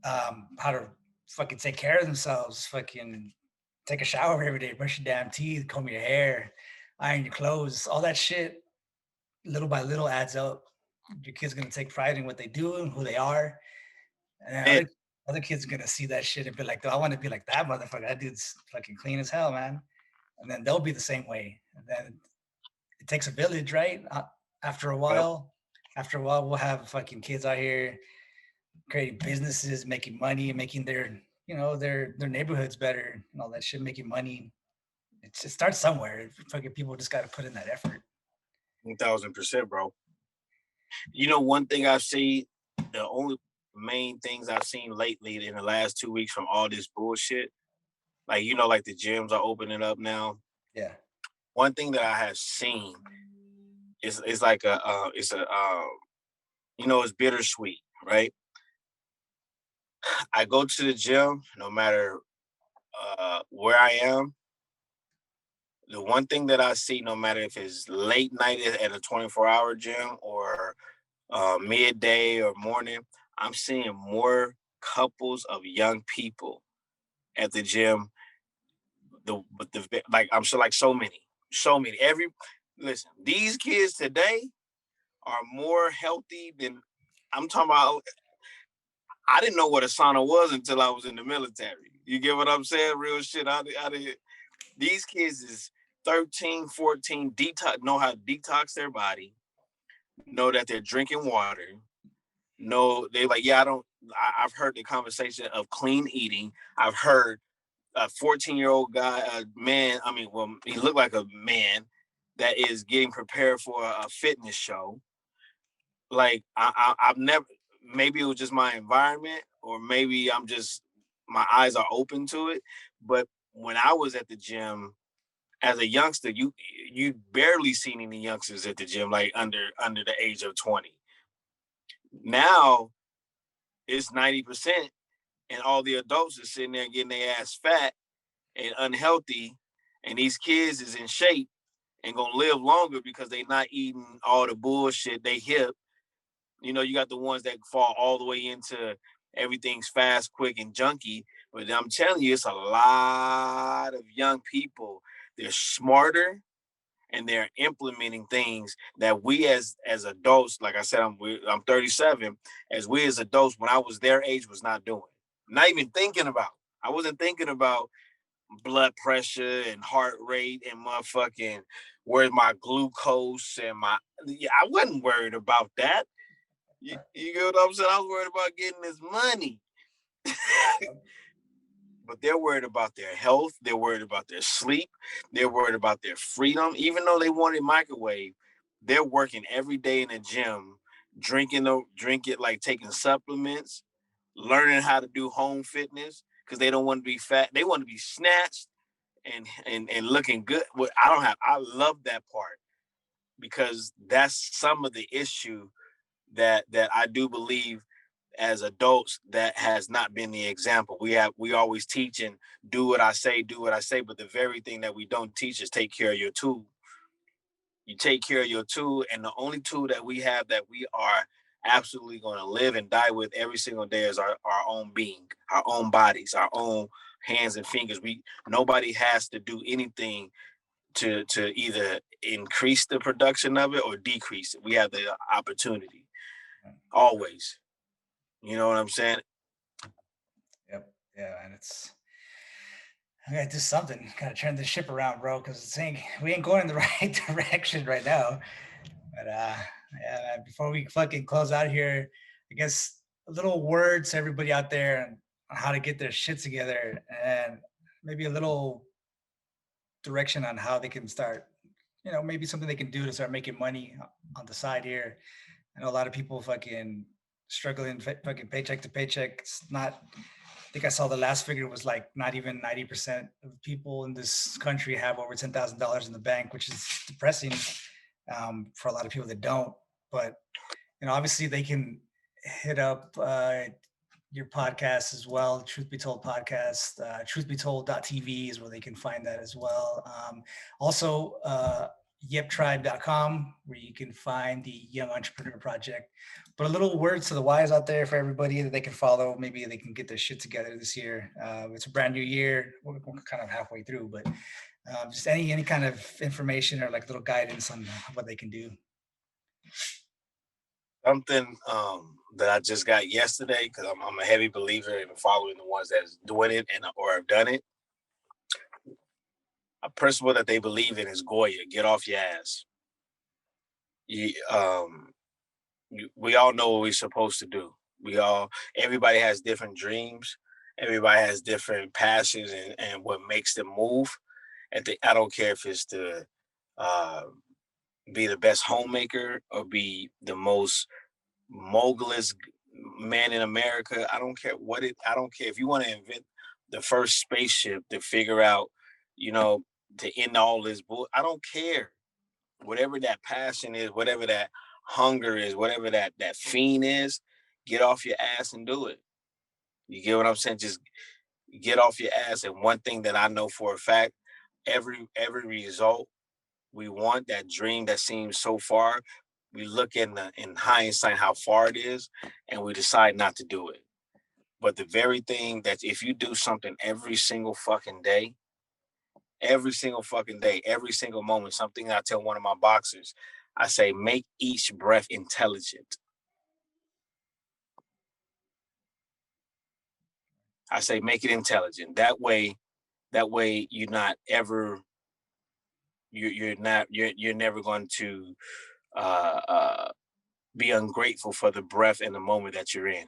how to fucking take care of themselves, fucking take a shower every day, brush your damn teeth, comb your hair, iron your clothes, all that shit little by little adds up. Your kid's going to take pride in what they do and who they are. And other kids are going to see that shit and be like, I want to be like that motherfucker. That dude's fucking clean as hell, man. And then they'll be the same way. And then it takes a village, right? After a while, we'll have fucking kids out here creating businesses, making money, making their neighborhoods better and all that shit, making money. It starts somewhere. Fucking people just got to put in that effort. 1,000%, bro. One thing I've seen, the only main things I've seen lately in the last 2 weeks from all this bullshit, like the gyms are opening up now. Yeah. One thing that I have seen is it's bittersweet, right? I go to the gym no matter where I am. The one thing that I see, no matter if it's late night at a 24-hour gym or midday or morning, I'm seeing more couples of young people at the gym. I'm sure, like so many. Listen, these kids today are more healthy than I'm talking about. I didn't know what a sauna was until I was in the military. You get what I'm saying? Real shit. These kids is 13, 14, know how to detox their body, know that they're drinking water, know they like, I've heard the conversation of clean eating. I've heard a 14-year-old guy, a man. I mean, well, he looked like a man that is getting prepared for a fitness show. Like I've never. Maybe it was just my environment, or maybe my eyes are open to it. But when I was at the gym as a youngster, you barely seen any youngsters at the gym like under the age of 20. Now it's 90%, and all the adults are sitting there getting their ass fat and unhealthy, and these kids is in shape and gonna live longer because they not eating all the bullshit they hip. You know, you got the ones that fall all the way into everything's fast, quick, and junky. But I'm telling you, it's a lot of young people. They're smarter and they're implementing things that we as adults, like I said, I'm 37. As we as adults, when I was their age, was not doing. Not even thinking about. I wasn't thinking about blood pressure and heart rate and motherfucking where's my glucose and my. Yeah, I wasn't worried about that. You get what I'm saying? I was worried about getting this money. But they're worried about their health. They're worried about their sleep. They're worried about their freedom. Even though they wanted microwave, they're working every day in the gym, drink it like taking supplements, learning how to do home fitness because they don't want to be fat. They want to be snatched and looking good. Well, I love that part because that's some of the issue that I do believe as adults that has not been the example. We always teach and do what I say, but the very thing that we don't teach is take care of your tool. You take care of your tool, and the only tool that we have that we are absolutely going to live and die with every single day is our own being, our own bodies, our own hands and fingers. Nobody has to do anything to either increase the production of it or decrease it. We have the opportunity always. You know what I'm saying? Yep. Yeah, and I gotta do something. Gotta turn this ship around, bro, because we ain't going in the right direction right now. But yeah, man, before we fucking close out here, I guess a little word to everybody out there on how to get their shit together, and maybe a little direction on how they can start. Maybe something they can do to start making money on the side here. I know a lot of people fucking struggling fucking paycheck to paycheck. It's not. I think I saw the last figure was like not even 90% of people in this country have over $10,000 in the bank, which is depressing for a lot of people that don't. But obviously they can hit up your podcast as well, Truth Be Told podcast. Truthbetold.tv is where they can find that as well. Also, yeptribe.com, where you can find the Young Entrepreneur Project. But a little word to the wise out there for everybody that they can follow. Maybe they can get their shit together this year. It's a brand new year. We're kind of halfway through, but just any kind of information or like little guidance on what they can do. Something that I just got yesterday, because I'm a heavy believer in following the ones that's doing it or have done it. A principle that they believe in is Goya, get off your ass. We all know what we're supposed to do. Everybody has different dreams. Everybody has different passions and what makes them move. I don't care if it's to be the best homemaker or be the most mogulist man in America. I don't care I don't care if you want to invent the first spaceship to figure out, to end all this bull. I don't care. Whatever that passion is, whatever that hunger is, whatever that fiend is, get off your ass and do it. You get what I'm saying? Just get off your ass. And one thing that I know for a fact, every result we want, that dream that seems so far, we look in hindsight how far it is, and we decide not to do it. But the very thing that if you do something every single fucking day, every single moment, something I tell one of my boxers, I say, make each breath intelligent. I say, make it intelligent. That way you're not ever, you're never going to be ungrateful for the breath and the moment that you're in.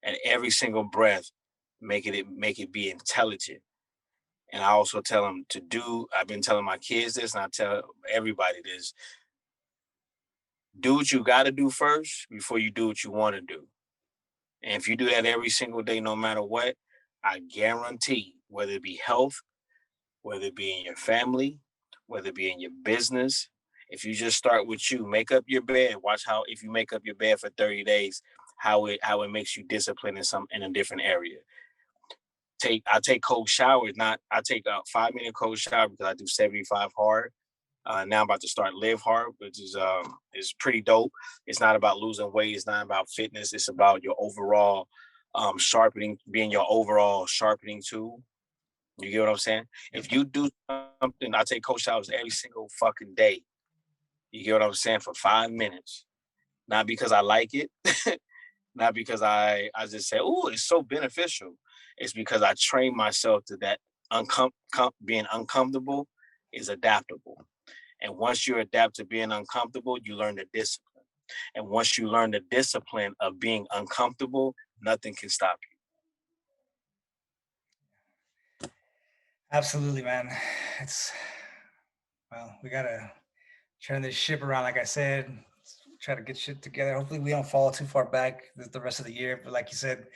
And every single breath, make it be intelligent. And I also tell them to do, I've been telling my kids this, and I tell everybody this: do what you got to do first before you do what you want to do. And if you do that every single day, no matter what, I guarantee, whether it be health, whether it be in your family, whether it be in your business, if you just start with you, make up your bed, watch how, if you make up your bed for 30 days, how it makes you disciplined in a different area. I take cold showers, not I take a 5 minute cold shower because I do 75 hard. Now I'm about to start live hard, which is pretty dope. It's not about losing weight. It's not about fitness. It's about your overall sharpening, being your overall sharpening tool. You get what I'm saying? If you do something, I take cold showers every single fucking day. You get what I'm saying? For 5 minutes, not because I like it, not because I just say, oh, it's so beneficial. It's because I train myself to that. Being uncomfortable is adaptable. And once you adapt to being uncomfortable, you learn the discipline. And once you learn the discipline of being uncomfortable, nothing can stop you. Absolutely, man. It's, well, we gotta turn this ship around, like I said. Try to get shit together. Hopefully, we don't fall too far back the rest of the year. But like you said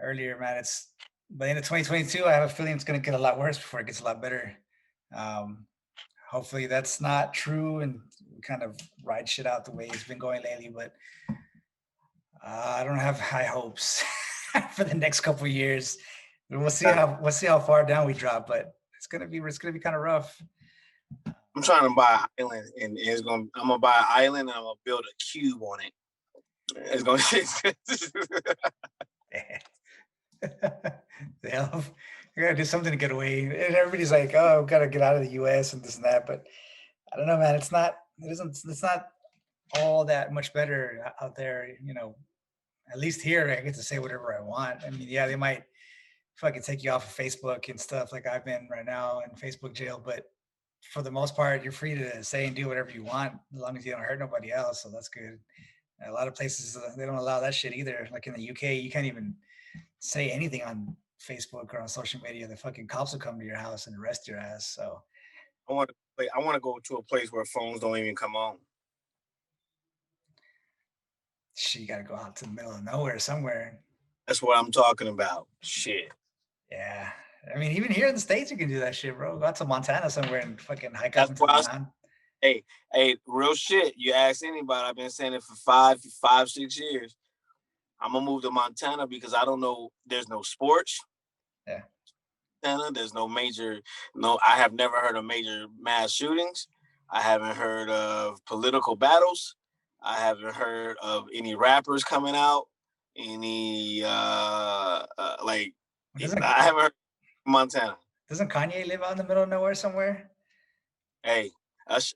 earlier, man, it's by the end of 2022. I have a feeling it's gonna get a lot worse before it gets a lot better. Um, Hopefully, that's not true, and we kind of ride shit out the way it's been going lately. But I don't have high hopes for the next couple of years. We'll see how far down we drop, but it's gonna be kind of rough. I'm trying to buy an island, and I'm gonna buy an island, and I'm gonna build a cube on it. It's gonna. You gotta do something to get away. And everybody's like, "Oh, we gotta get out of the U.S. and this and that," but I don't know, man. It's not. It isn't. It's not all that much better out there. You know, at least here, I get to say whatever I want. I mean, yeah, they might fucking take you off of Facebook and stuff like I've been right now in Facebook jail, but for the most part, you're free to say and do whatever you want as long as you don't hurt nobody else. So that's good. A lot of places they don't allow that shit either. Like in the UK, you can't even say anything on Facebook or on social media. The fucking cops will come to your house and arrest your ass. So I want to go to a place where phones don't even come on. shit, you got to go out to the middle of nowhere somewhere. That's what I'm talking about. Shit. Yeah. I mean, even here in the States, you can do that shit, bro. Go out to Montana somewhere and fucking hike up into the mountain. Hey, real shit. You ask anybody, I've been saying it for 6 years. I'm gonna move to Montana because I don't know. There's no sports. Yeah. There's no major. I have never heard of major mass shootings. I haven't heard of political battles. I haven't heard of any rappers coming out. Any like I haven't heard of Montana. Doesn't Kanye live out in the middle of nowhere somewhere? Hey, us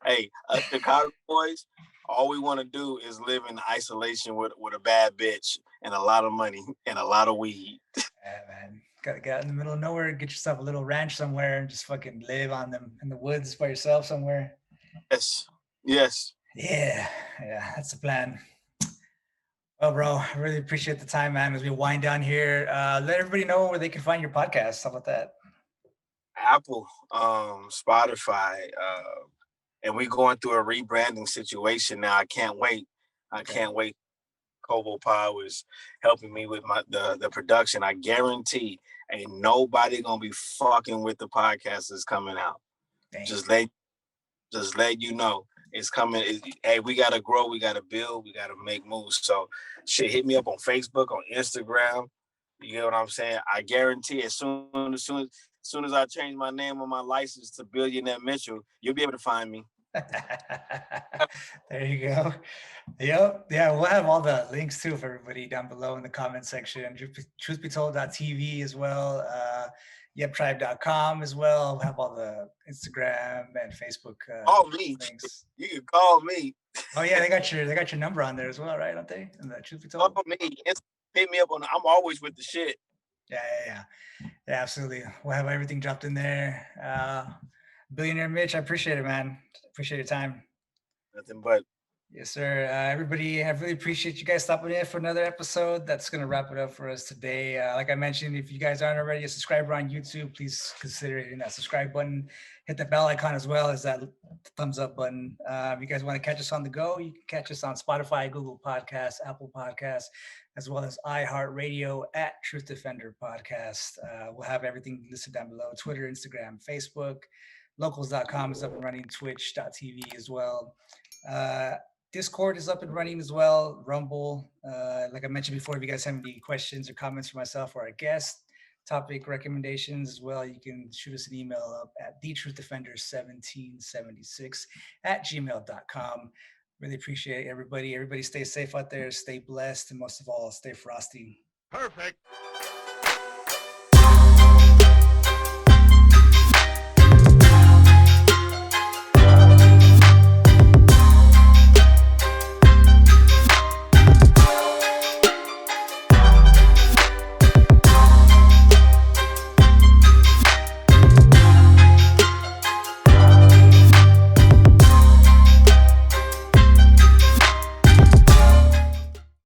Chicago boys, all we want to do is live in isolation with a bad bitch and a lot of money and a lot of weed. Yeah, man. Gotta get out in the middle of nowhere, get yourself a little ranch somewhere, and just fucking live on them in the woods by yourself somewhere. Yes. Yeah, that's the plan. Well, bro, I really appreciate the time, man. As we wind down here, let everybody know where they can find your podcast. How about that? Apple, Spotify, and we're going through a rebranding situation now. I can't wait. Can't wait. Kobo Pod was helping me with the production. I guarantee ain't nobody gonna be fucking with the podcast that's coming out. Dang. Just let you know it's coming. Hey, we gotta grow, we gotta build, we gotta make moves. So shit, hit me up on Facebook, on Instagram. You get what I'm saying? I guarantee as soon as I change my name on my license to Billionaire Mitchell, you'll be able to find me. There you go. Yep. Yeah, we'll have all the links too for everybody down below in the comment section. truthBtold.tv as well. Yeptribe.com as well. We'll have all the Instagram and Facebook links. You can call me. Oh yeah, they got your number on there as well, right? Don't they? And the Truth Be Told. Call me. Hit me up on. I'm always with the shit. Yeah, absolutely. We'll have everything dropped in there. Billionaire Mitch, I appreciate it, man. Appreciate your time. Nothing but. Yes, sir. Everybody, I really appreciate you guys stopping in for another episode. That's going to wrap it up for us today. Like I mentioned, if you guys aren't already a subscriber on YouTube, please consider hitting that subscribe button. Hit the bell icon as well as that thumbs up button. If you guys want to catch us on the go, you can catch us on Spotify, Google Podcasts, Apple Podcasts, as well as iHeart Radio at Truth Defender Podcast. We'll have everything listed down below: Twitter, Instagram, Facebook. Locals.com is up and running, twitch.tv as well. Discord is up and running as well. Rumble. Like I mentioned before, if you guys have any questions or comments for myself or our guest, topic recommendations as well, you can shoot us an email up at thetruthDefender1776@gmail.com. Really appreciate everybody. Everybody stay safe out there, stay blessed, and most of all, stay frosty. Perfect.